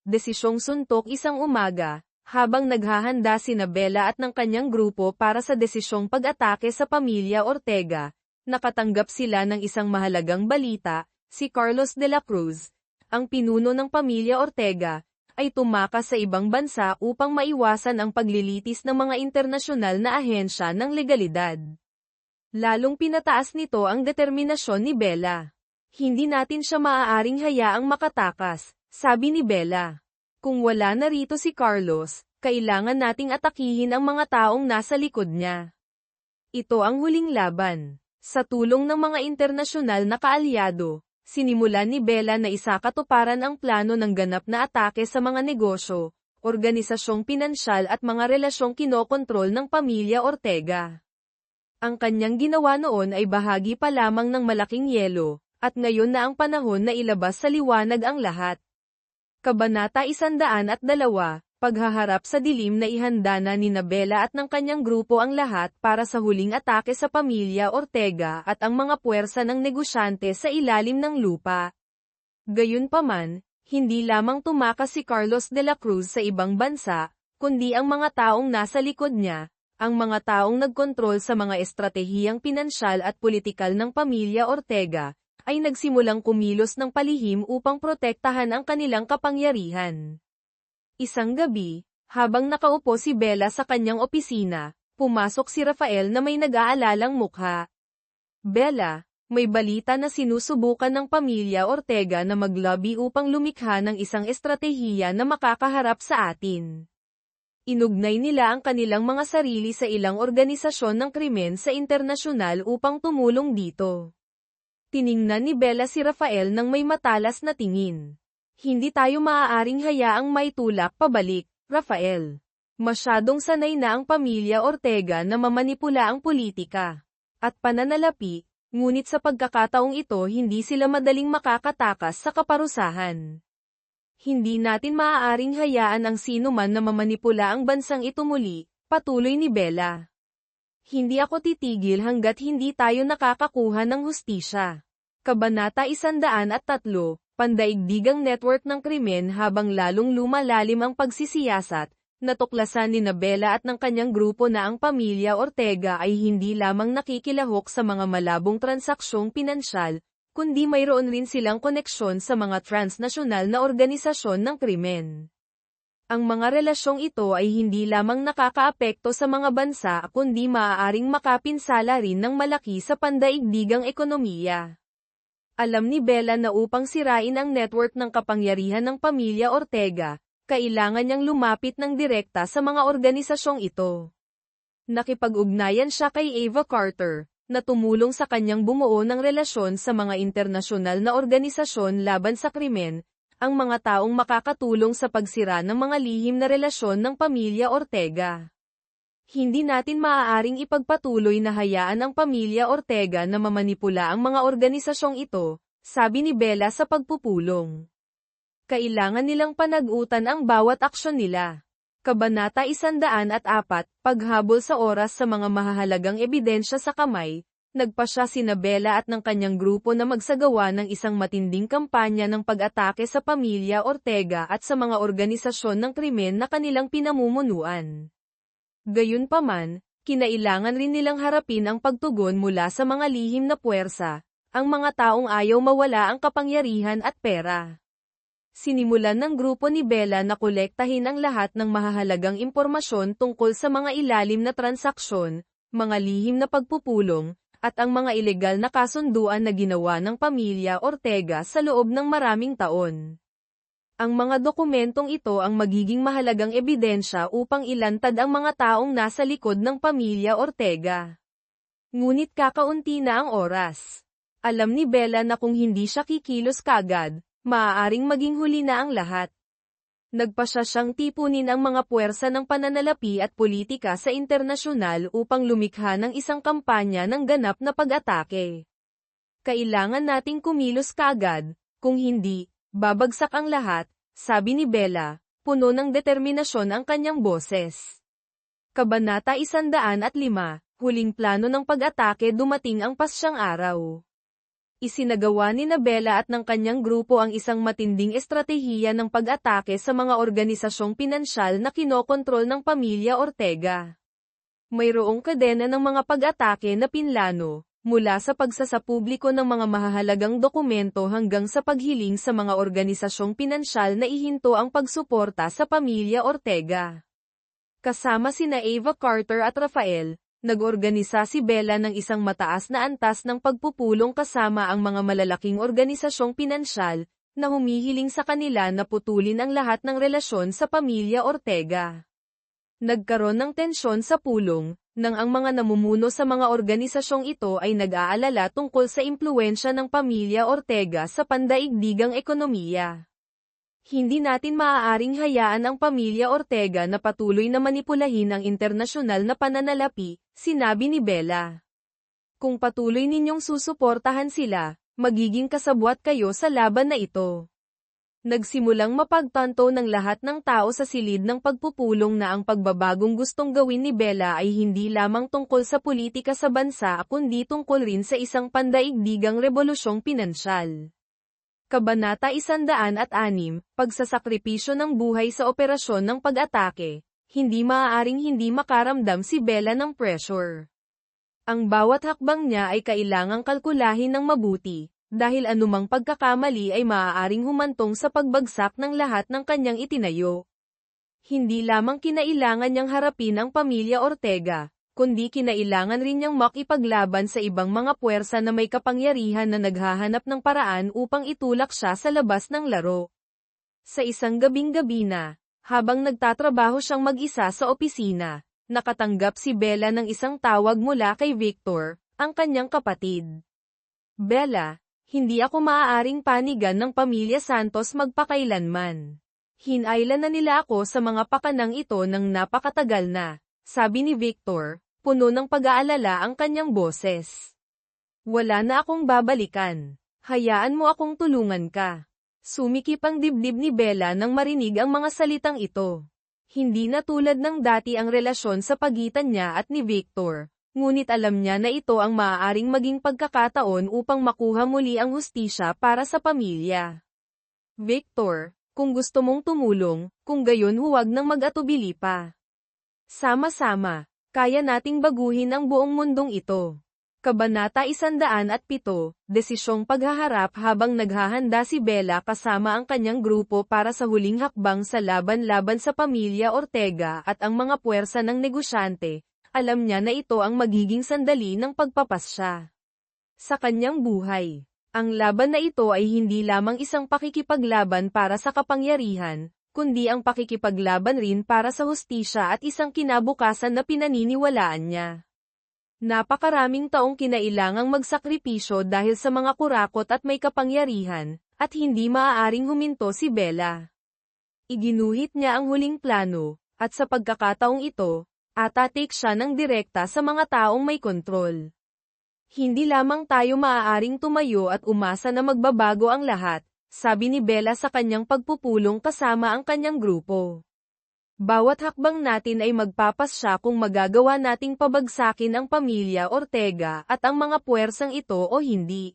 Desisyong Suntok isang umaga, habang naghahanda sina Bella at ng kanyang grupo para sa desisyong pag-atake sa pamilya Ortega, nakatanggap sila ng isang mahalagang balita. Si Carlos de la Cruz, ang pinuno ng pamilya Ortega, ay tumakas sa ibang bansa upang maiwasan ang paglilitis ng mga internasyonal na ahensya ng legalidad. Lalong pinataas nito ang determinasyon ni Bella. Hindi natin siya maaaring hayaang makatakas, sabi ni Bella. Kung wala na rito si Carlos, kailangan nating atakihin ang mga taong nasa likod niya. Ito ang huling laban. Sa tulong ng mga internasyonal na kaalyado, sinimulan ni Bella na isakatuparan ang plano ng ganap na atake sa mga negosyo, organisasyong pinansyal at mga relasyong kinokontrol ng pamilya Ortega. Ang kanyang ginawa noon ay bahagi pa lamang ng malaking yelo, at ngayon na ang panahon na ilabas sa liwanag ang lahat. Kabanata 102, Paghaharap sa dilim na ihanda na ni Bella at ng kanyang grupo ang lahat para sa huling atake sa pamilya Ortega at ang mga puwersa ng negosyante sa ilalim ng lupa. Gayunpaman, hindi lamang tumakas si Carlos de la Cruz sa ibang bansa, kundi ang mga taong nasa likod niya, ang mga taong nagkontrol sa mga estratehiyang pinansyal at politikal ng pamilya Ortega, ay nagsimulang kumilos ng palihim upang protektahan ang kanilang kapangyarihan. Isang gabi, habang nakaupo si Bella sa kanyang opisina, pumasok si Rafael na may nag-aalalang mukha. Bella, may balita na sinusubukan ng pamilya Ortega na mag-lobby upang lumikha ng isang estratehiya na makakaharap sa atin. Inugnay nila ang kanilang mga sarili sa ilang organisasyon ng krimen sa internasyonal upang tumulong dito. Tiningnan ni Bella si Rafael nang may matalas na tingin. Hindi tayo maaaring hayaang may tulak pabalik, Rafael. Masyadong sanay na ang pamilya Ortega na mamanipula ang politika at pananalapi, ngunit sa pagkakataong ito hindi sila madaling makakatakas sa kaparusahan. Hindi natin maaaring hayaan ang sino man na mamanipula ang bansang ito muli, patuloy ni Bella. Hindi ako titigil hanggat hindi tayo nakakakuha ng hustisya. Kabanata 103, Pandaigdigang network ng krimen. Habang lalong lumalalim ang pagsisiyasat, natuklasan ni Bella at ng kanyang grupo na ang pamilya Ortega ay hindi lamang nakikilahok sa mga malabong transaksyong pinansyal, kundi mayroon rin silang koneksyon sa mga transnasyonal na organisasyon ng krimen. Ang mga relasyong ito ay hindi lamang nakakaapekto sa mga bansa kundi maaaring makapinsala rin ng malaki sa pandaigdigang ekonomiya. Alam ni Bella na upang sirain ang network ng kapangyarihan ng pamilya Ortega, kailangan niyang lumapit ng direkta sa mga organisasyong ito. Nakipag-ugnayan siya kay Ava Carter, na tumulong sa kanyang bumuo ng relasyon sa mga internasyonal na organisasyon laban sa krimen, ang mga taong makakatulong sa pagsira ng mga lihim na relasyon ng pamilya Ortega. Hindi natin maaaring ipagpatuloy na hayaan ang pamilya Ortega na mamanipula ang mga organisasyong ito, sabi ni Bella sa pagpupulong. Kailangan nilang panag-utan ang bawat aksyon nila. Kabanata 104, Paghabol sa oras sa mga mahahalagang ebidensya sa kamay, nagpasya sina Bella at ng kanyang grupo na magsagawa ng isang matinding kampanya ng pag-atake sa pamilya Ortega at sa mga organisasyon ng krimen na kanilang pinamumunuan. Gayunpaman, kinailangan rin nilang harapin ang pagtugon mula sa mga lihim na puwersa, ang mga taong ayaw mawala ang kapangyarihan at pera. Sinimulan ng grupo ni Bella na kolektahin ang lahat ng mahahalagang impormasyon tungkol sa mga ilalim na transaksyon, mga lihim na pagpupulong, at ang mga ilegal na kasunduan na ginawa ng pamilya Ortega sa loob ng maraming taon. Ang mga dokumentong ito ang magiging mahalagang ebidensya upang ilantad ang mga taong nasa likod ng pamilya Ortega. Ngunit kakaunti na ang oras. Alam ni Bella na kung hindi siya kikilos kaagad, maaaring maging huli na ang lahat. Nagpasya siyang tipunin ang mga puwersa ng pananalapi at politika sa internasyonal upang lumikha ng isang kampanya ng ganap na pag-atake. Kailangan nating kumilos kaagad, kung hindi, babagsak ang lahat, sabi ni Bella, puno ng determinasyon ang kanyang boses. Kabanata 105, huling plano ng pag-atake. Dumating ang pasyang araw. Isinagawa ni Bella at ng kanyang grupo ang isang matinding estratehiya ng pag-atake sa mga organisasyong pinansyal na kinokontrol ng pamilya Ortega. Mayroong kadena ng mga pag-atake na pinlano, mula sa pagsasapubliko ng mga mahahalagang dokumento hanggang sa paghiling sa mga organisasyong pinansyal na ihinto ang pagsuporta sa pamilya Ortega. Kasama sina Ava Carter at Rafael, nag-organisa si Bella ng isang mataas na antas ng pagpupulong kasama ang mga malalaking organisasyong pinansyal, na humihiling sa kanila na putulin ang lahat ng relasyon sa pamilya Ortega. Nagkaroon ng tensyon sa pulong, nang ang mga namumuno sa mga organisasyong ito ay nag-aalala tungkol sa impluwensya ng pamilya Ortega sa pandaigdigang ekonomiya. Hindi natin maaaring hayaan ang pamilya Ortega na patuloy na manipulahin ang internasyonal na pananalapi, sinabi ni Bella. Kung patuloy ninyong susuportahan sila, magiging kasabwat kayo sa laban na ito. Nagsimulang mapagtanto ng lahat ng tao sa silid ng pagpupulong na ang pagbabagong gustong gawin ni Bella ay hindi lamang tungkol sa politika sa bansa kundi tungkol rin sa isang pandaigdigang rebolusyong pinansyal. Kabanata 106, pagsasakripisyo ng buhay sa operasyon ng pag-atake. Hindi maaaring hindi makaramdam si Bella ng pressure. Ang bawat hakbang niya ay kailangang kalkulahin ng mabuti, dahil anumang pagkakamali ay maaaring humantong sa pagbagsak ng lahat ng kanyang itinayo. Hindi lamang kinailangan niyang harapin ang pamilya Ortega, kundi kinailangan rin niyang makipaglaban sa ibang mga puwersa na may kapangyarihan na naghahanap ng paraan upang itulak siya sa labas ng laro. Sa isang gabing-gabi na, habang nagtatrabaho siyang mag-isa sa opisina, nakatanggap si Bella ng isang tawag mula kay Victor, ang kanyang kapatid. Bella, hindi ako maaaring panigan ng pamilya Santos magpakailanman. Hinailan na nila ako sa mga pakanang ito ng napakatagal na, sabi ni Victor, puno ng pag-aalala ang kanyang boses. Wala na akong babalikan. Hayaan mo akong tulungan ka. Sumikip ang dibdib ni Bella nang marinig ang mga salitang ito. Hindi na tulad ng dati ang relasyon sa pagitan niya at ni Victor, ngunit alam niya na ito ang maaaring maging pagkakataon upang makuha muli ang hustisya para sa pamilya. Victor, kung gusto mong tumulong, kung gayon huwag nang mag-atubili pa. Sama-sama, kaya nating baguhin ang buong mundong ito. Kabanata 107, desisyong paghaharap. Habang naghahanda si Bella kasama ang kanyang grupo para sa huling hakbang sa laban-laban sa pamilya Ortega at ang mga puwersa ng negosyante, alam niya na ito ang magiging sandali ng pagpapasya sa kanyang buhay. Ang laban na ito ay hindi lamang isang pakikipaglaban para sa kapangyarihan, kundi ang pakikipaglaban rin para sa hustisya at isang kinabukasan na pinaniniwalaan niya. Napakaraming taong kinailangang magsakripisyo dahil sa mga kurakot at may kapangyarihan, at hindi maaaring huminto si Bella. Iginuhit niya ang huling plano, at sa pagkakataong ito, atatik siya ng direkta sa mga taong may kontrol. Hindi lamang tayo maaaring tumayo at umasa na magbabago ang lahat, sabi ni Bella sa kanyang pagpupulong kasama ang kanyang grupo. Bawat hakbang natin ay magpapasya kung magagawa nating pabagsakin ang pamilya Ortega at ang mga puwersang ito o hindi.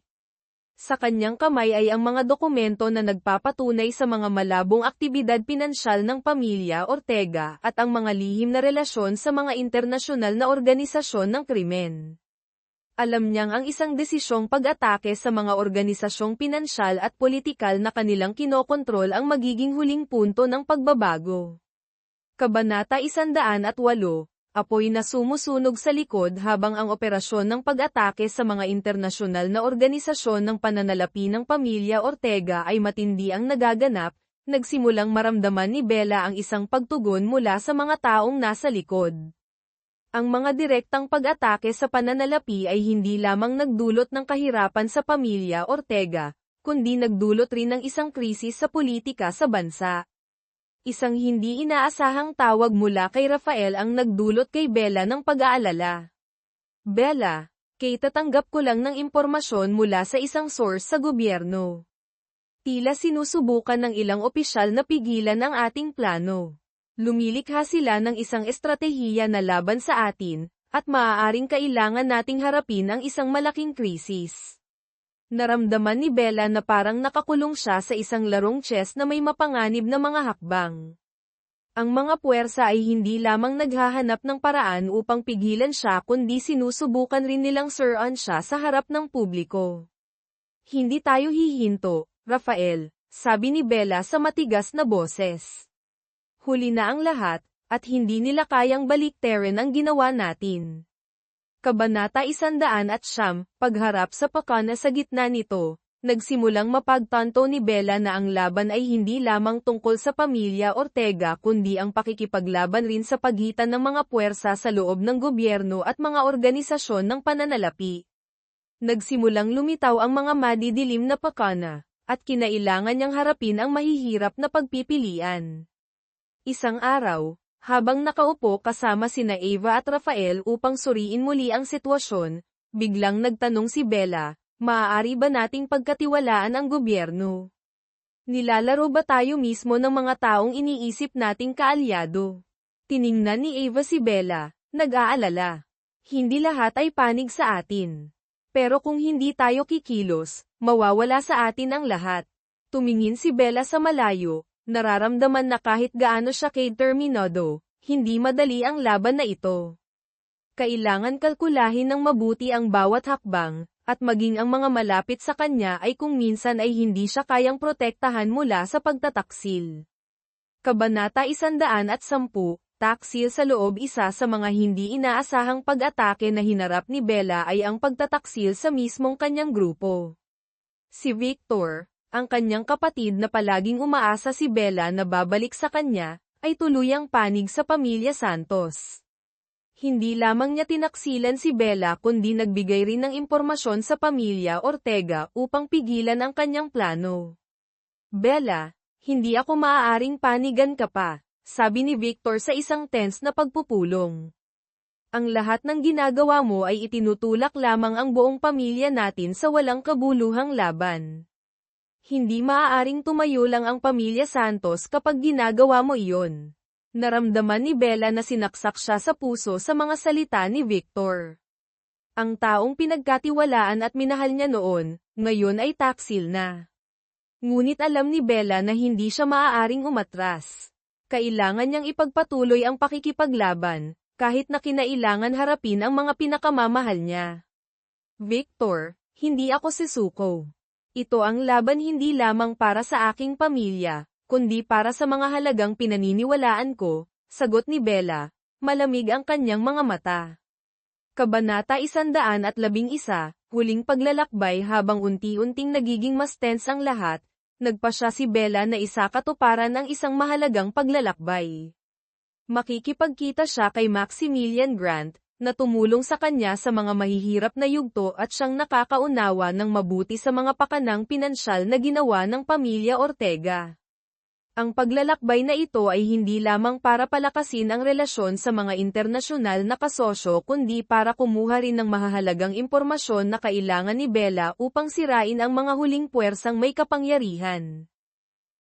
Sa kanyang kamay ay ang mga dokumento na nagpapatunay sa mga malabong aktibidad pinansyal ng pamilya Ortega at ang mga lihim na relasyon sa mga internasyonal na organisasyon ng krimen. Alam niyang ang isang desisyong pag-atake sa mga organisasyong pinansyal at politikal na kanilang kinokontrol ang magiging huling punto ng pagbabago. Kabanata 108, apoy na sumusunog sa likod. Habang ang operasyon ng pag-atake sa mga internasyonal na organisasyon ng pananalapi ng pamilya Ortega ay matindi ang nagaganap, nagsimulang maramdaman ni Bella ang isang pagtugon mula sa mga taong nasa likod. Ang mga direktang pag-atake sa pananalapi ay hindi lamang nagdulot ng kahirapan sa pamilya Ortega, kundi nagdulot rin ng isang krisis sa politika sa bansa. Isang hindi inaasahang tawag mula kay Rafael ang nagdulot kay Bella ng pag-aalala. Bella, tatanggap ko lang ng impormasyon mula sa isang source sa gobyerno. Tila sinusubukan ng ilang opisyal na pigilan ang ating plano. Lumilikha sila ng isang estratehiya na laban sa atin, at maaaring kailangan nating harapin ang isang malaking krisis. Naramdaman ni Bella na parang nakakulong siya sa isang larong chess na may mapanganib na mga hakbang. Ang mga puwersa ay hindi lamang naghahanap ng paraan upang pigilan siya kundi sinusubukan rin nilang suruan siya sa harap ng publiko. Hindi tayo hihinto, Rafael, sabi ni Bella sa matigas na boses. Huli na ang lahat, at hindi nila kayang baliktarin ang ginawa natin. Kabanata 109, pagharap sa pakana sa gitna nito, nagsimulang mapagtanto ni Bella na ang laban ay hindi lamang tungkol sa pamilya Ortega kundi ang pakikipaglaban rin sa pagitan ng mga puwersa sa loob ng gobyerno at mga organisasyon ng pananalapi. Nagsimulang lumitaw ang mga madidilim na pakana, at kinailangan niyang harapin ang mahihirap na pagpipilian. Isang araw, habang nakaupo kasama sina Eva at Rafael upang suriin muli ang sitwasyon, biglang nagtanong si Bella, maaari ba nating pagkatiwalaan ang gobyerno? Nilalaro ba tayo mismo ng mga taong iniisip nating kaalyado? Tiningnan ni Eva si Bella, nag-aalala. Hindi lahat ay panig sa atin. Pero kung hindi tayo kikilos, mawawala sa atin ang lahat. Tumingin si Bella sa malayo. Nararamdaman na kahit gaano siya determinado, hindi madali ang laban na ito. Kailangan kalkulahin ng mabuti ang bawat hakbang, at maging ang mga malapit sa kanya ay kung minsan ay hindi siya kayang protektahan mula sa pagtataksil. Kabanata 110, taksil sa loob. Isa sa mga hindi inaasahang pag-atake na hinarap ni Bella ay ang pagtataksil sa mismong kanyang grupo. Si Victor, ang kanyang kapatid na palaging umaasa si Bella na babalik sa kanya, ay tuluyang panig sa pamilya Santos. Hindi lamang niya tinaksilan si Bella kundi nagbigay rin ng impormasyon sa pamilya Ortega upang pigilan ang kanyang plano. Bella, hindi ako maaaring panigan ka pa, sabi ni Victor sa isang tense na pagpupulong. Ang lahat ng ginagawa mo ay itinutulak lamang ang buong pamilya natin sa walang kabuluhang laban. Hindi maaaring tumayo lang ang pamilya Santos kapag ginagawa mo iyon. Naramdaman ni Bella na sinaksak siya sa puso sa mga salita ni Victor. Ang taong pinagkatiwalaan at minahal niya noon, ngayon ay taksil na. Ngunit alam ni Bella na hindi siya maaaring umatras. Kailangan niyang ipagpatuloy ang pakikipaglaban, kahit na kinailangan harapin ang mga pinakamamahal niya. Victor, hindi ako sisuko. Ito ang laban hindi lamang para sa aking pamilya, kundi para sa mga halagang pinaniniwalaan ko, sagot ni Bella, malamig ang kanyang mga mata. Kabanata 111, huling paglalakbay. Habang unti-unting nagiging mas tense ang lahat, nagpasya si Bella na isakatuparan ang isang mahalagang paglalakbay. Makikipagkita siya kay Maximilian Grant, na tumulong sa kanya sa mga mahihirap na yugto at siyang nakakaunawa ng mabuti sa mga pakanang pinansyal na ginawa ng pamilya Ortega. Ang paglalakbay na ito ay hindi lamang para palakasin ang relasyon sa mga internasyonal na kasosyo kundi para kumuha rin ng mahahalagang impormasyon na kailangan ni Bella upang sirain ang mga huling puwersang may kapangyarihan.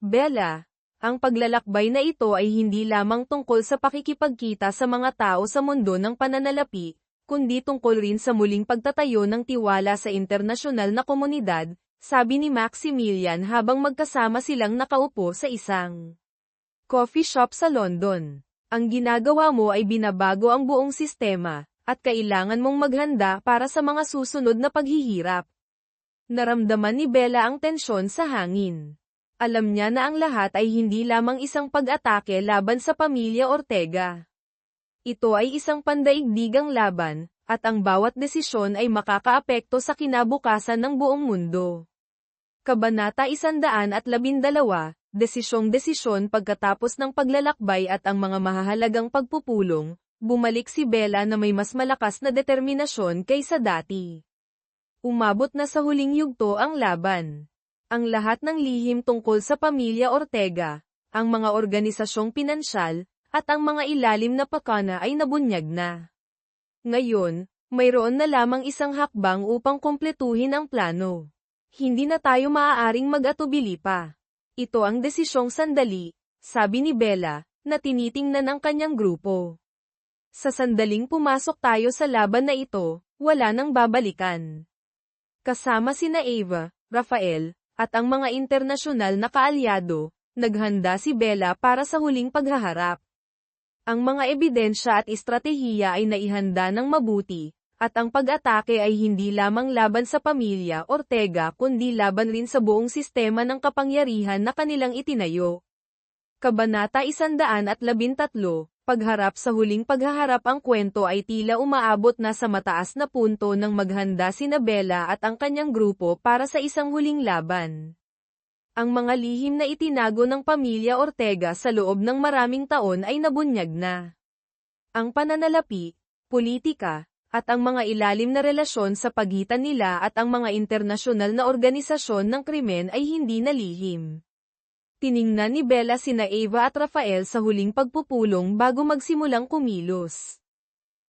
Bella, ang paglalakbay na ito ay hindi lamang tungkol sa pakikipagkita sa mga tao sa mundo ng pananalapi, kundi tungkol rin sa muling pagtatayo ng tiwala sa internasyonal na komunidad, sabi ni Maximilian habang magkasama silang nakaupo sa isang coffee shop sa London. Ang ginagawa mo ay binabago ang buong sistema, at kailangan mong maghanda para sa mga susunod na paghihirap. Naramdaman ni Bella ang tensyon sa hangin. Alam niya na ang lahat ay hindi lamang isang pag-atake laban sa pamilya Ortega. Ito ay isang pandaigdigang laban, at ang bawat desisyon ay makakaapekto sa kinabukasan ng buong mundo. Kabanata 112, desisyong-desisyon. Pagkatapos ng paglalakbay at ang mga mahahalagang pagpupulong, Bumalik si Bella na may mas malakas na determinasyon kaysa dati. Umabot na sa huling yugto ang laban. Ang lahat ng lihim tungkol sa pamilya Ortega, ang mga organisasyong pinansyal, at ang mga ilalim na pakana ay nabunyag na. Ngayon, mayroon na lamang isang hakbang upang kumpletuhin ang plano. Hindi na tayo maaaring mag-atubili pa. Ito ang desisyong sandali, sabi ni Bella, na tinitingnan ang kanyang grupo. Sa sandaling pumasok tayo sa laban na ito, wala nang babalikan. Kasama sina Ava, Rafael, at ang mga internasyonal na kaalyado, naghanda si Bella para sa huling paghaharap. Ang mga ebidensya at estratehiya ay naihanda ng mabuti, at ang pag-atake ay hindi lamang laban sa pamilya Ortega kundi laban rin sa buong sistema ng kapangyarihan na kanilang itinayo. Kabanata 113, Pagharap sa huling paghaharap. Ang kwento ay tila umaabot na sa mataas na punto nang maghanda sina Bella at ang kanyang grupo para sa isang huling laban. Ang mga lihim na itinago ng pamilya Ortega sa loob ng maraming taon ay nabunyag na. Ang pananalapi, politika, at ang mga ilalim na relasyon sa pagitan nila at ang mga internasyonal na organisasyon ng krimen ay hindi nalihim. Tiningnan ni Bella sina Ava at Rafael sa huling pagpupulong bago magsimulang kumilos.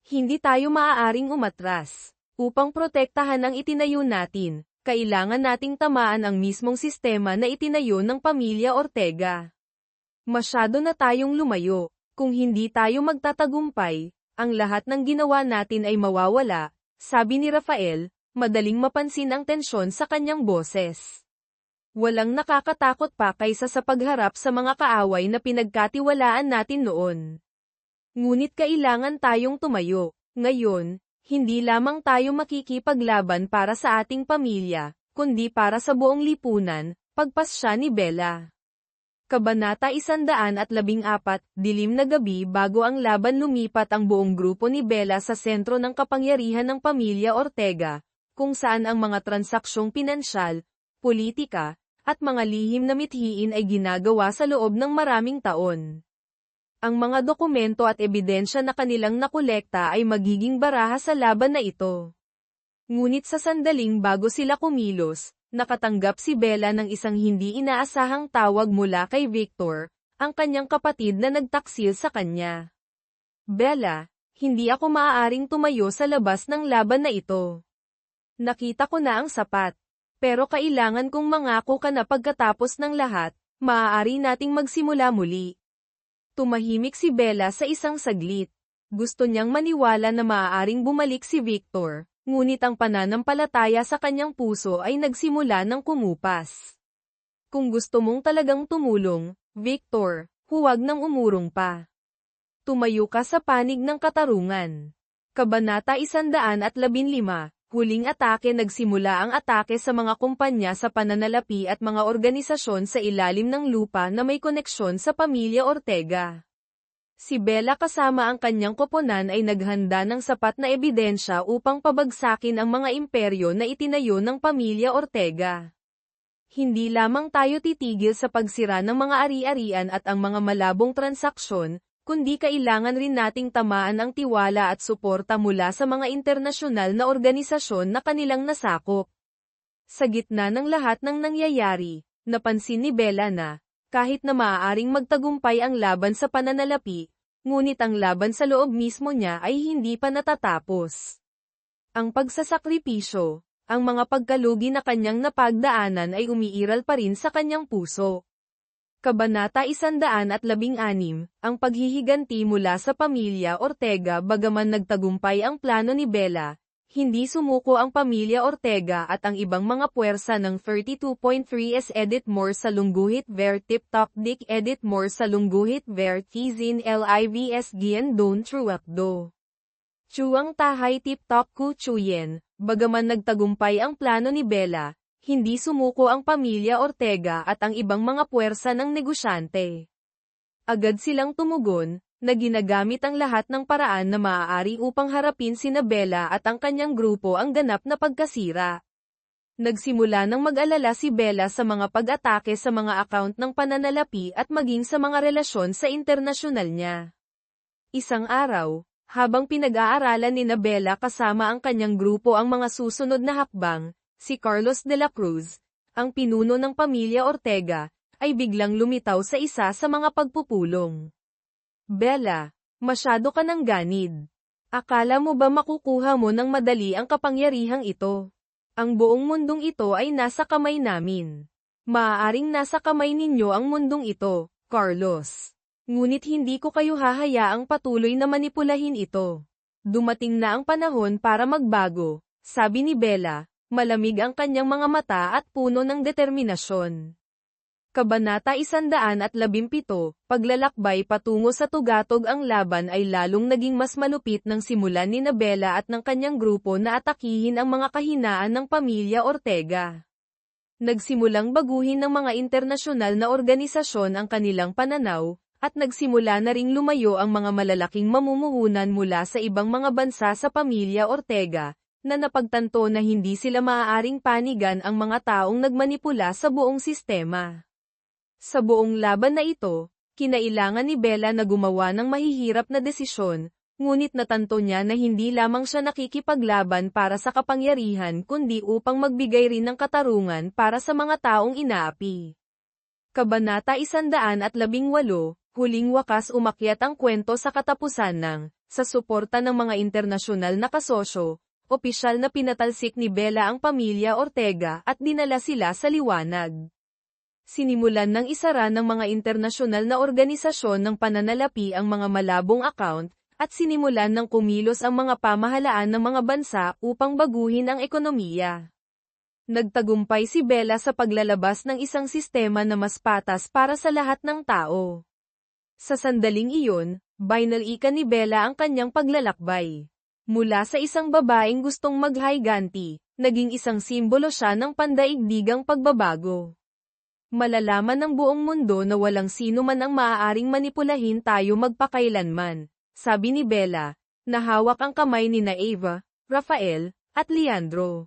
Hindi tayo maaaring umatras. Upang protektahan ang itinayo natin, kailangan nating tamaan ang mismong sistema na itinayo ng pamilya Ortega. Masyado na tayong lumayo. Kung hindi tayo magtatagumpay, ang lahat ng ginawa natin ay mawawala, sabi ni Rafael, madaling mapansin ang tensyon sa kanyang boses. Walang nakakatakot pa kaysa sa pagharap sa mga kaaway na pinagkatiwalaan natin noon. Ngunit kailangan tayong tumayo. Ngayon, hindi lamang tayo makikipaglaban para sa ating pamilya, kundi para sa buong lipunan, pagpasya ni Bella. Kabanata 114, Dilim na gabi. Bago ang laban lumipat ang buong grupo ni Bella sa sentro ng kapangyarihan ng pamilya Ortega, kung saan ang mga transaksyong pinansyal, politika, at mga lihim na mithiin ay ginagawa sa loob ng maraming taon. Ang mga dokumento at ebidensya na kanilang nakolekta ay magiging baraha sa laban na ito. Ngunit sa sandaling bago sila kumilos, nakatanggap si Bella ng isang hindi inaasahang tawag mula kay Victor, ang kanyang kapatid na nagtaksil sa kanya. Bella, hindi ako maaaring tumayo sa labas ng laban na ito. Nakita ko na ang sapat. Pero kailangan kong mangako ka na pagkatapos ng lahat, maaari nating magsimula muli. Tumahimik si Bella sa isang saglit. Gusto niyang maniwala na maaaring bumalik si Victor, ngunit ang pananampalataya sa kanyang puso ay nagsimula ng kumupas. Kung gusto mong talagang tumulong, Victor, huwag nang umurong pa. Tumayo ka sa panig ng katarungan. Kabanata 115, Huling atake. Nagsimula ang atake sa mga kumpanya sa pananalapi at mga organisasyon sa ilalim ng lupa na may koneksyon sa pamilya Ortega. Si Bella kasama ang kanyang koponan ay naghanda ng sapat na ebidensya upang pabagsakin ang mga imperyo na itinayo ng pamilya Ortega. Hindi lamang tayo titigil sa pagsira ng mga ari-arian at ang mga malabong transaksyon, kundi kailangan rin nating tamaan ang tiwala at suporta mula sa mga internasyonal na organisasyon na kanilang nasakop. Sa gitna ng lahat ng nangyayari, napansin ni Bella na, kahit na maaaring magtagumpay ang laban sa pananalapi, ngunit ang laban sa loob mismo niya ay hindi pa natatapos. Ang pagsasakripisyo, ang mga pagkalugi na kanyang napagdaanan ay umiiral pa rin sa kanyang puso. Kabanata 116, Ang paghihiganti mula sa pamilya Ortega. Bagaman nagtagumpay ang plano ni Bella, hindi sumuko ang pamilya Ortega at ang ibang mga puwersa ng 32.3s edit more sa lungguhit ver TikTok dik edit more sa lungguhit ver Tizin Livs Gian Don Truakdo. Chuang tahay TikTok ku Chuyen. Bagaman nagtagumpay ang plano ni Bella, hindi sumuko ang pamilya Ortega at ang ibang mga puwersa ng negosyante. Agad silang tumugon, na ginagamit ang lahat ng paraan na maaari upang harapin sina Bella at ang kanyang grupo ang ganap na pagkasira. Nagsimula ng mag-alala si Bella sa mga pag-atake sa mga account ng pananalapi at maging sa mga relasyon sa internasyonal niya. Isang araw, Habang pinag-aaralan ni Bella kasama ang kanyang grupo ang mga susunod na hakbang, si Carlos de la Cruz, ang pinuno ng pamilya Ortega, ay biglang lumitaw sa isa sa mga pagpupulong. Bella, masyado ka ng ganid. Akala mo ba makukuha mo ng madali ang kapangyarihang ito? Ang buong mundong ito ay nasa kamay namin. Maaaring nasa kamay ninyo ang mundong ito, Carlos. Ngunit hindi ko kayo hahayaang patuloy na manipulahin ito. Dumating na ang panahon para magbago, sabi ni Bella, malamig ang kanyang mga mata at puno ng determinasyon. Kabanata 117, paglalakbay patungo sa tugatog. Ang laban ay lalong naging mas malupit nang simulan ni Bella at ng kanyang grupo na atakihin ang mga kahinaan ng pamilya Ortega. Nagsimulang baguhin ng mga internasyonal na organisasyon ang kanilang pananaw, at nagsimula na ring lumayo ang mga malalaking mamumuhunan mula sa ibang mga bansa sa pamilya Ortega, na napagtanto na hindi sila maaaring panigan ang mga taong nagmanipula sa buong sistema. Sa buong laban na ito, kinailangan ni Bella na gumawa ng mahihirap na desisyon, ngunit natanto niya na hindi lamang siya nakikipaglaban para sa kapangyarihan kundi upang magbigay rin ng katarungan para sa mga taong inaapi. Kabanata 118, huling wakas umakyat ang kwento sa katapusan ng, sa suporta ng mga internasyonal na kasosyo, opisyal na pinatalsik ni Bella ang pamilya Ortega at dinala sila sa liwanag. Sinimulan ng isara ng mga internasyonal na organisasyon ng pananalapi ang mga malabong account, at sinimulan ng kumilos ang mga pamahalaan ng mga bansa upang baguhin ang ekonomiya. Nagtagumpay si Bella sa paglalabas ng isang sistema na mas patas para sa lahat ng tao. Sa sandaling iyon, binalika ni Bella ang kanyang paglalakbay. Mula sa isang babaeng gustong maghayganti, naging isang simbolo siya ng pandaigdigang pagbabago. Malalaman ng buong mundo na walang sino man ang maaaring manipulahin tayo magpakailanman, sabi ni Bella, na hawak ang kamay ni Eva, Rafael, at Leandro.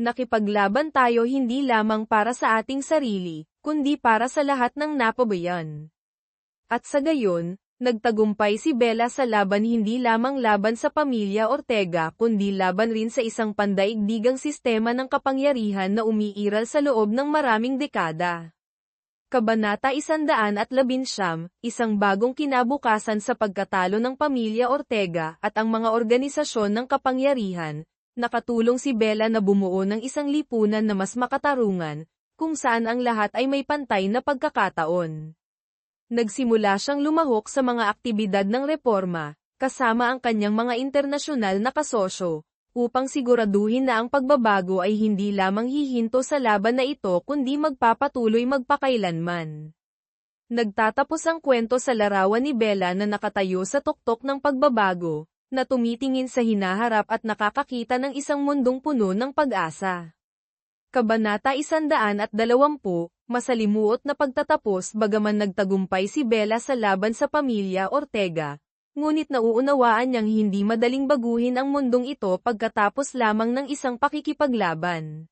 Nakipaglaban tayo hindi lamang para sa ating sarili, kundi para sa lahat ng napabayan. At sa gayon, nagtagumpay si Bella sa laban, hindi lamang laban sa pamilya Ortega kundi laban rin sa isang pandaigdigang sistema ng kapangyarihan na umiiral sa loob ng maraming dekada. Kabanata 119, isang bagong kinabukasan sa pagkatalo ng pamilya Ortega at ang mga organisasyon ng kapangyarihan, nakatulong si Bella na bumuo ng isang lipunan na mas makatarungan, kung saan ang lahat ay may pantay na pagkakataon. Nagsimula siyang lumahok sa mga aktibidad ng reforma, kasama ang kanyang mga internasyonal na kasosyo, upang siguraduhin na ang pagbabago ay hindi lamang hihinto sa laban na ito kundi magpapatuloy magpakailanman. Nagtatapos ang kwento sa larawan ni Bella na nakatayo sa tuktok ng pagbabago, na tumitingin sa hinaharap at nakakakita ng isang mundong puno ng pag-asa. Kabanata 120, masalimuot na pagtatapos. Bagaman nagtagumpay si Bella sa laban sa pamilya Ortega, ngunit nauunawaan niyang hindi madaling baguhin ang mundong ito pagkatapos lamang ng isang pakikipaglaban.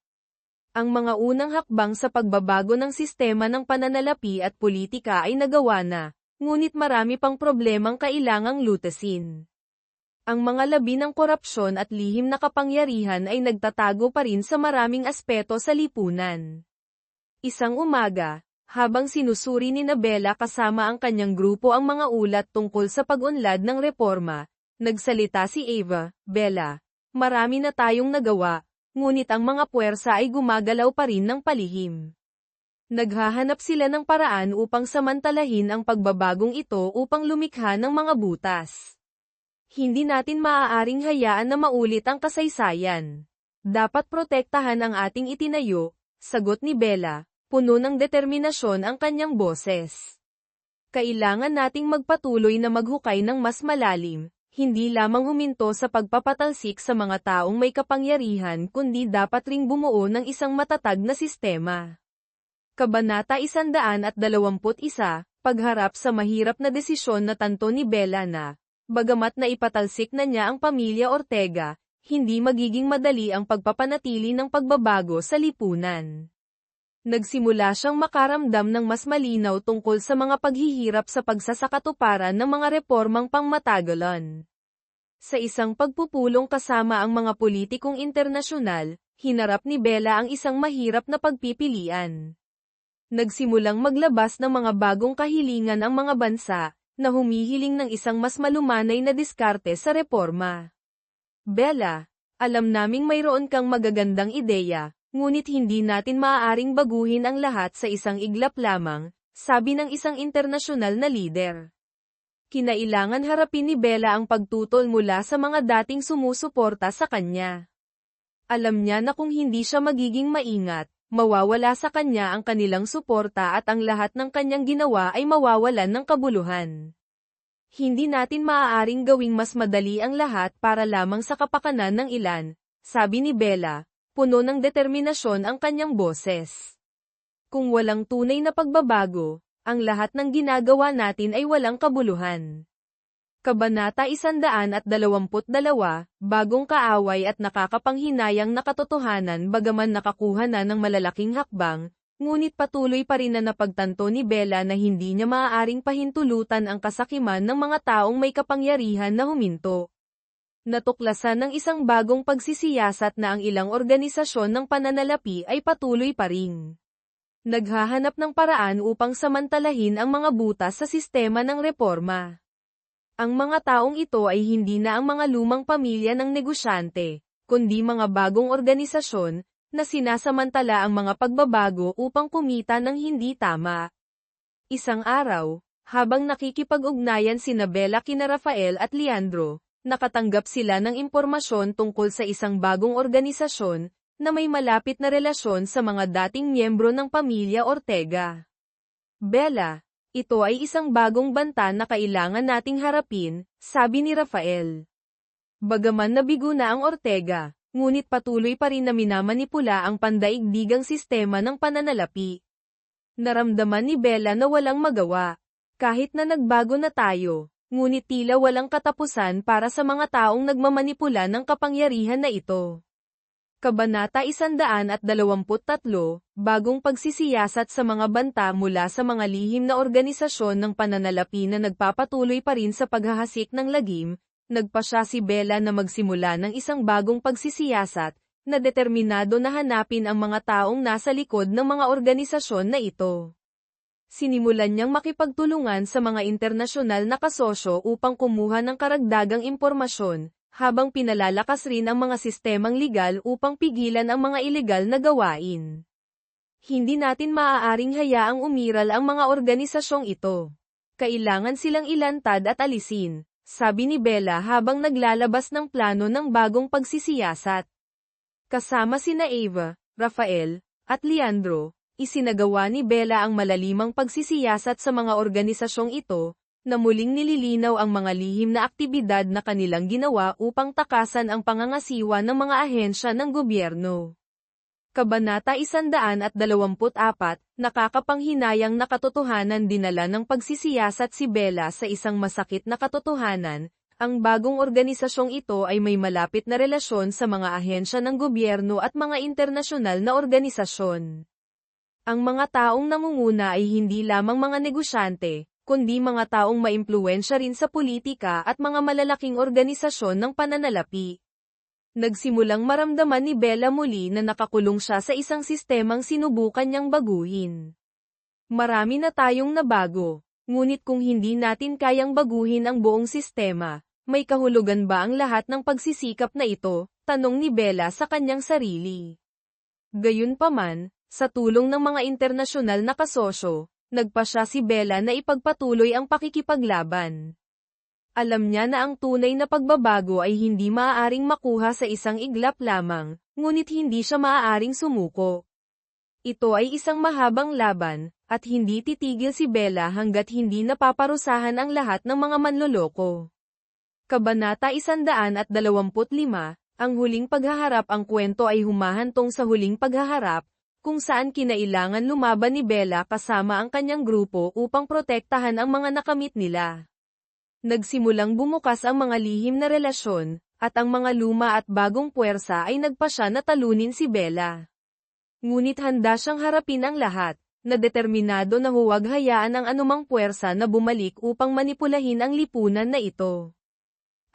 Ang mga unang hakbang sa pagbabago ng sistema ng pananalapi at politika ay nagawa na, ngunit marami pang problemang kailangang lutasin. Ang mga labi ng korupsyon at lihim na kapangyarihan ay nagtatago pa rin sa maraming aspeto sa lipunan. Isang umaga, habang sinusuri ni Bella kasama ang kanyang grupo ang mga ulat tungkol sa pag-unlad ng reforma, nagsalita si Eva, Bella, marami na tayong nagawa, ngunit ang mga puwersa ay gumagalaw pa rin ng palihim. Naghahanap sila ng paraan upang samantalahin ang pagbabagong ito upang lumikha ng mga butas. Hindi natin maaaring hayaan na maulit ang kasaysayan. Dapat protektahan ang ating itinayo, sagot ni Bella, puno ng determinasyon ang kanyang boses. Kailangan nating magpatuloy na maghukay ng mas malalim, hindi lamang huminto sa pagpapatalsik sa mga taong may kapangyarihan kundi dapat ring bumuo ng isang matatag na sistema. Kabanata 121, pagharap sa mahirap na desisyon. Natanto ni Bella na, bagamat na ipatalsik na niya ang pamilya Ortega, hindi magiging madali ang pagpapanatili ng pagbabago sa lipunan. Nagsimula siyang makaramdam ng mas malinaw tungkol sa mga paghihirap sa pagsasakatuparan ng mga reformang pangmatagalan. Sa isang pagpupulong kasama ang mga politikong internasyonal, hinarap ni Bella ang isang mahirap na pagpipilian. Nagsimulang maglabas ng mga bagong kahilingan ang mga bansa, na humihiling ng isang mas malumanay na diskarte sa reforma. Bella, alam naming mayroon kang magagandang ideya, ngunit hindi natin maaaring baguhin ang lahat sa isang iglap lamang, sabi ng isang internasyonal na lider. Kinailangan harapin ni Bella ang pagtutol mula sa mga dating sumusuporta sa kanya. Alam niya na kung hindi siya magiging maingat, mawawala sa kanya ang kanilang suporta at ang lahat ng kanyang ginawa ay mawawalan ng kabuluhan. Hindi natin maaaring gawing mas madali ang lahat para lamang sa kapakanan ng ilan, sabi ni Bella, puno ng determinasyon ang kanyang boses. Kung walang tunay na pagbabago, ang lahat ng ginagawa natin ay walang kabuluhan. Kabanata 122, Bagong kaaway at nakakapanghinayang na katotohanan. Bagaman nakakuha na ng malalaking hakbang, ngunit patuloy pa rin na napagtanto ni Bella na hindi niya maaaring pahintulutan ang kasakiman ng mga taong may kapangyarihan na huminto. Natuklasan ng isang bagong pagsisiyasat na ang ilang organisasyon ng pananalapi ay patuloy pa ring naghahanap ng paraan upang samantalahin ang mga butas sa sistema ng reforma. Ang mga taong ito ay hindi na ang mga lumang pamilya ng negosyante, kundi mga bagong organisasyon, na sinasamantala ang mga pagbabago upang kumita ng hindi tama. Isang araw, habang nakikipag-ugnayan sina Bella kina Rafael at Leandro, nakatanggap sila ng impormasyon tungkol sa isang bagong organisasyon, na may malapit na relasyon sa mga dating miyembro ng pamilya Ortega. Bella, ito ay isang bagong banta na kailangan nating harapin, sabi ni Rafael. Bagaman nabigo na ang Ortega, ngunit patuloy pa rin na minamanipula ang pandaigdigang sistema ng pananalapi. Naramdaman ni Bella na walang magawa. Kahit na nagbago na tayo, ngunit tila walang katapusan para sa mga taong nagmamanipula ng kapangyarihan na ito. Kabanata 123, Bagong pagsisiyasat sa mga banta mula sa mga lihim na organisasyon ng pananalapi na nagpapatuloy pa rin sa paghahasik ng lagim, nagpasya si Bella na magsimula ng isang bagong pagsisiyasat, na determinado na hanapin ang mga taong nasa likod ng mga organisasyon na ito. Sinimulan niyang makipagtulungan sa mga internasyonal na kasosyo upang kumuha ng karagdagang impormasyon, habang pinalalakas rin ang mga sistemang legal upang pigilan ang mga ilegal na gawain. Hindi natin maaaring hayaang umiral ang mga organisasyong ito. Kailangan silang ilantad at alisin, sabi ni Bella habang naglalabas ng plano ng bagong pagsisiyasat. Kasama sina Eva, Rafael, at Leandro, isinagawa ni Bella ang malalimang pagsisiyasat sa mga organisasyong ito, na muling nililinaw ang mga lihim na aktibidad na kanilang ginawa upang takasan ang pangangasiwa ng mga ahensya ng gobyerno. Kabanata 124, Nakakapanghinayang na katotohanan. Dinala ng pagsisiyasat si Bella sa isang masakit na katotohanan, ang bagong organisasyong ito ay may malapit na relasyon sa mga ahensya ng gobyerno at mga internasyonal na organisasyon. Ang mga taong nangunguna ay hindi lamang mga negosyante, kundi mga taong maimpluwensya rin sa politika at mga malalaking organisasyon ng pananalapi. Nagsimulang maramdaman ni Bella muli na nakakulong siya sa isang sistemang sinubukan niyang baguhin. Marami na tayong nabago, ngunit kung hindi natin kayang baguhin ang buong sistema, may kahulugan ba ang lahat ng pagsisikap na ito? Tanong ni Bella sa kanyang sarili. Gayunpaman, sa tulong ng mga internasyonal na kasosyo, nagpasya si Bella na ipagpatuloy ang pakikipaglaban. Alam niya na ang tunay na pagbabago ay hindi maaaring makuha sa isang iglap lamang, ngunit hindi siya maaaring sumuko. Ito ay isang mahabang laban, at hindi titigil si Bella hanggat hindi napaparusahan ang lahat ng mga manloloko. Kabanata 125, Ang huling paghaharap. Ang kwento ay humahantong sa huling paghaharap, kung saan kinailangan lumaban ni Bella kasama ang kanyang grupo upang protektahan ang mga nakamit nila. Nagsimulang bumukas ang mga lihim na relasyon, at ang mga luma at bagong puwersa ay nagpasya na talunin si Bella. Ngunit handa siyang harapin ang lahat, na determinado na huwag hayaan ang anumang puwersa na bumalik upang manipulahin ang lipunan na ito.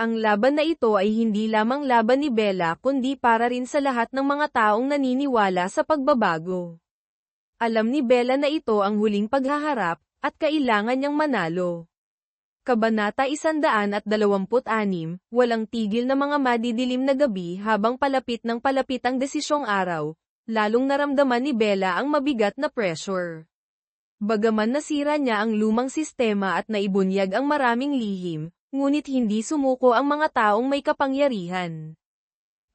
Ang laban na ito ay hindi lamang laban ni Bella kundi para rin sa lahat ng mga taong naniniwala sa pagbabago. Alam ni Bella na ito ang huling paghaharap, at kailangan niyang manalo. Kabanata 126, walang tigil na mga madidilim na gabi habang palapit ng palapit ang desisyong araw, lalong naramdaman ni Bella ang mabigat na pressure. Bagaman nasira niya ang lumang sistema at naibunyag ang maraming lihim, ngunit hindi sumuko ang mga taong may kapangyarihan.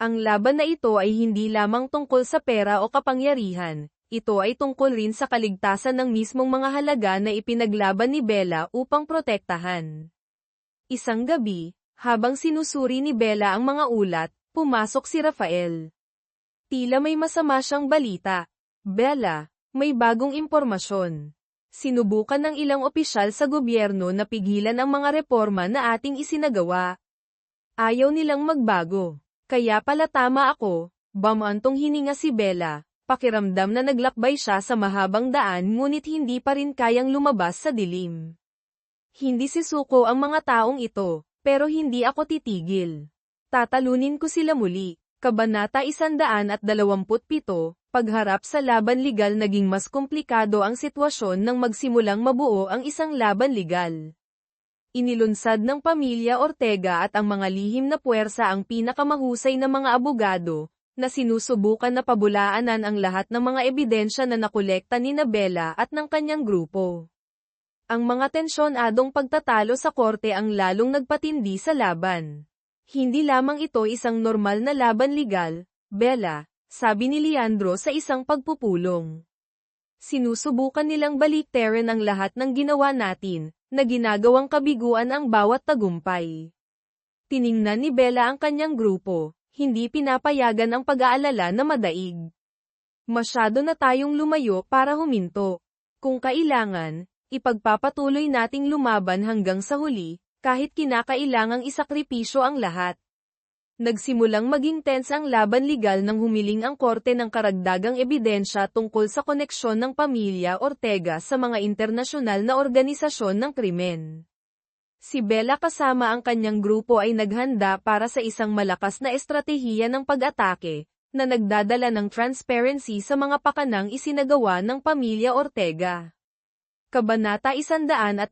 Ang laban na ito ay hindi lamang tungkol sa pera o kapangyarihan, ito ay tungkol rin sa kaligtasan ng mismong mga halaga na ipinaglaban ni Bella upang protektahan. Isang gabi, habang sinusuri ni Bella ang mga ulat, pumasok si Rafael. Tila may masama siyang balita. Bella, may bagong impormasyon. Sinubukan ng ilang opisyal sa gobyerno na pigilan ang mga reforma na ating isinagawa. Ayaw nilang magbago. Kaya pala tama ako, bamantong hininga si Bella. Pakiramdam na naglakbay siya sa mahabang daan ngunit hindi pa rin kayang lumabas sa dilim. Hindi sisuko ang mga taong ito, pero hindi ako titigil. Tatalunin ko sila muli. Kabanata 127, pagharap sa laban legal naging mas komplikado ang sitwasyon nang magsimulang mabuo ang isang laban legal. Inilunsad ng pamilya Ortega at ang mga lihim na puwersa ang pinakamahusay na mga abogado, na sinusubukan na pabulaanan ang lahat ng mga ebidensya na nakolekta ni Bella at ng kanyang grupo. Ang mga tensyonadong pagtatalo sa korte ang lalong nagpatindi sa laban. Hindi lamang ito isang normal na laban legal, Bella, sabi ni Leandro sa isang pagpupulong. Sinusubukan nilang baliktarin ang lahat ng ginawa natin, na ginagawang kabiguan ang bawat tagumpay. Tiningnan ni Bella ang kanyang grupo. Hindi pinapayagan ang pag-aalala na madaig. Masyado na tayong lumayo para huminto. Kung kailangan, ipagpapatuloy nating lumaban hanggang sa huli, kahit kinakailangang isakripisyo ang lahat. Nagsimulang maging tense ang laban legal nang humiling ang korte ng karagdagang ebidensya tungkol sa koneksyon ng pamilya Ortega sa mga internasyonal na organisasyon ng krimen. Si Bella kasama ang kanyang grupo ay naghanda para sa isang malakas na estratehiya ng pag-atake, na nagdadala ng transparency sa mga pakanang isinagawa ng pamilya Ortega. Kabanata 128,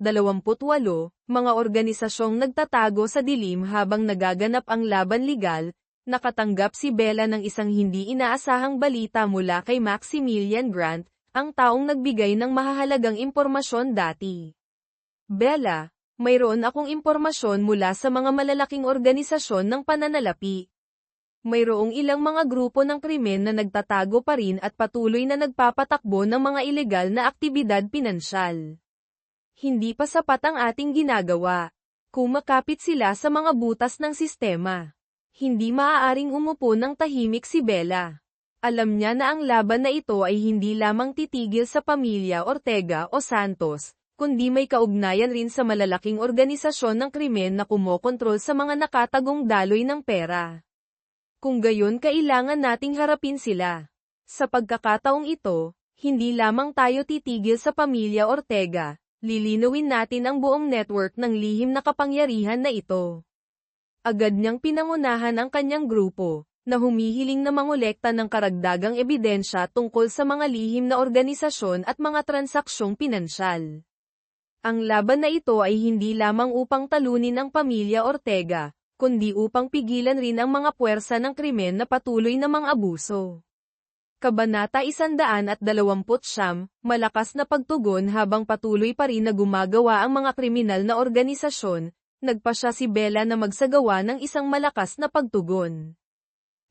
mga organisasyong nagtatago sa dilim habang nagaganap ang laban legal, nakatanggap si Bella ng isang hindi inaasahang balita mula kay Maximilian Grant, ang taong nagbigay ng mahahalagang impormasyon dati. Bella, mayroon akong impormasyon mula sa mga malalaking organisasyon ng pananalapi. Mayroong ilang mga grupo ng krimen na nagtatago pa rin at patuloy na nagpapatakbo ng mga ilegal na aktibidad pinansyal. Hindi pa sapat ang ating ginagawa. Kumakapit sila sa mga butas ng sistema. Hindi maaaring umupo ng tahimik si Bella. Alam niya na ang laban na ito ay hindi lamang titigil sa pamilya Ortega o Santos, kundi may kaugnayan rin sa malalaking organisasyon ng krimen na kumokontrol sa mga nakatagong daloy ng pera. Kung gayon kailangan nating harapin sila. Sa pagkakataong ito, hindi lamang tayo titigil sa pamilya Ortega, lilinawin natin ang buong network ng lihim na kapangyarihan na ito. Agad niyang pinangunahan ang kanyang grupo, na humihiling na mangolekta ng karagdagang ebidensya tungkol sa mga lihim na organisasyon at mga transaksyong pinansyal. Ang laban na ito ay hindi lamang upang talunin ang pamilya Ortega, kundi upang pigilan rin ang mga puwersa ng krimen na patuloy na mang-abuso. Kabanata 129, malakas na pagtugon habang patuloy pa rin na gumagawa ang mga kriminal na organisasyon, nagpasya si Bella na magsagawa ng isang malakas na pagtugon.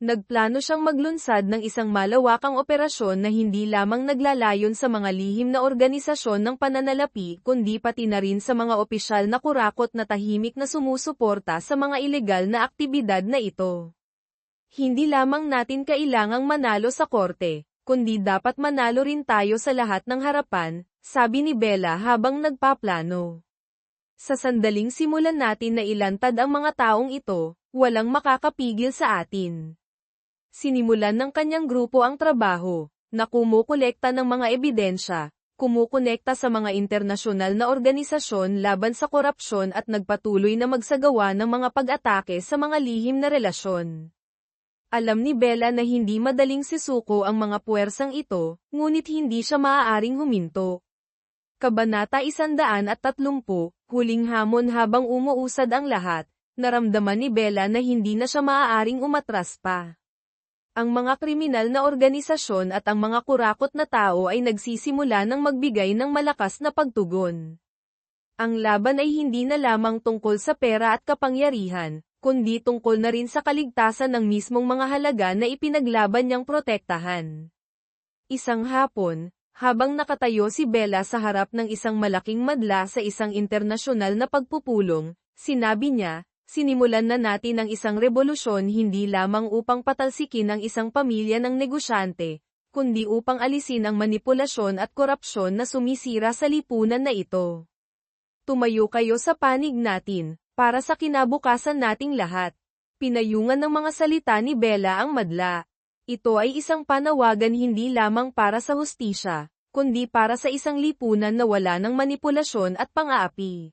Nagplano siyang maglunsad ng isang malawakang operasyon na hindi lamang naglalayon sa mga lihim na organisasyon ng pananalapi kundi pati na rin sa mga opisyal na kurakot na tahimik na sumusuporta sa mga ilegal na aktibidad na ito. Hindi lamang natin kailangang manalo sa korte, kundi dapat manalo rin tayo sa lahat ng harapan, sabi ni Bella habang nagpaplano. Sa sandaling simulan natin na ilantad ang mga taong ito, walang makakapigil sa atin. Sinimulan ng kanyang grupo ang trabaho, na kumukolekta ng mga ebidensya, kumukonekta sa mga internasyonal na organisasyon laban sa korupsyon at nagpatuloy na magsagawa ng mga pag-atake sa mga lihim na relasyon. Alam ni Bella na hindi madaling sisuko ang mga puwersang ito, ngunit hindi siya maaaring huminto. Kabanata 130, huling hamon. Habang umuusad ang lahat, naramdaman ni Bella na hindi na siya maaaring umatras pa. Ang mga kriminal na organisasyon at ang mga kurakot na tao ay nagsisimula ng magbigay ng malakas na pagtugon. Ang laban ay hindi na lamang tungkol sa pera at kapangyarihan, kundi tungkol na rin sa kaligtasan ng mismong mga halaga na ipinaglaban niyang protektahan. Isang hapon, habang nakatayo si Bella sa harap ng isang malaking madla sa isang internasyonal na pagpupulong, sinabi niya, "Sinimulan na natin ang isang revolusyon hindi lamang upang patalsikin ang isang pamilya ng negosyante, kundi upang alisin ang manipulasyon at korupsyon na sumisira sa lipunan na ito. Tumayo kayo sa panig natin, para sa kinabukasan nating lahat." Pinayungan ng mga salita ni Bella ang madla. Ito ay isang panawagan hindi lamang para sa hustisya, kundi para sa isang lipunan na wala ng manipulasyon at pang-aapi.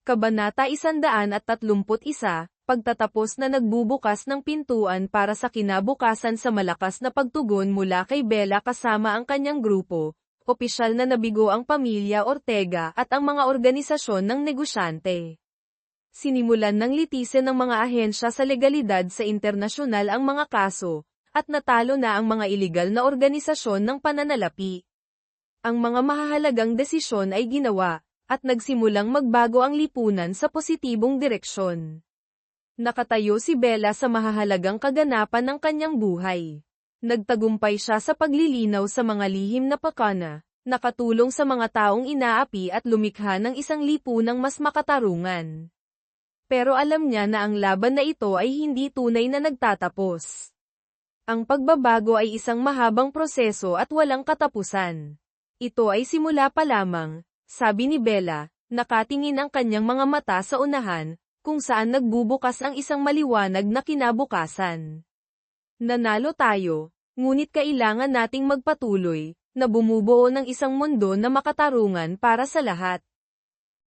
Kabanata 131, pagtatapos na nagbubukas ng pintuan para sa kinabukasan sa malakas na pagtugon mula kay Bella kasama ang kanyang grupo, opisyal na nabigo ang pamilya Ortega at ang mga organisasyon ng negosyante. Sinimulan ng litisin ng mga ahensya sa legalidad sa internasyonal ang mga kaso, at natalo na ang mga iligal na organisasyon ng pananalapi. Ang mga mahahalagang desisyon ay ginawa, at nagsimulang magbago ang lipunan sa positibong direksyon. Nakatayo si Bella sa mahahalagang kaganapan ng kanyang buhay. Nagtagumpay siya sa paglilinaw sa mga lihim na pakana, nakatulong sa mga taong inaapi at lumikha ng isang lipunang mas makatarungan. Pero alam niya na ang laban na ito ay hindi tunay na nagtatapos. Ang pagbabago ay isang mahabang proseso at walang katapusan. Ito ay simula pa lamang, sabi ni Bella, nakatingin ang kanyang mga mata sa unahan, kung saan nagbubukas ang isang maliwanag na kinabukasan. Nanalo tayo, ngunit kailangan nating magpatuloy, na bumubuo ng isang mundo na makatarungan para sa lahat.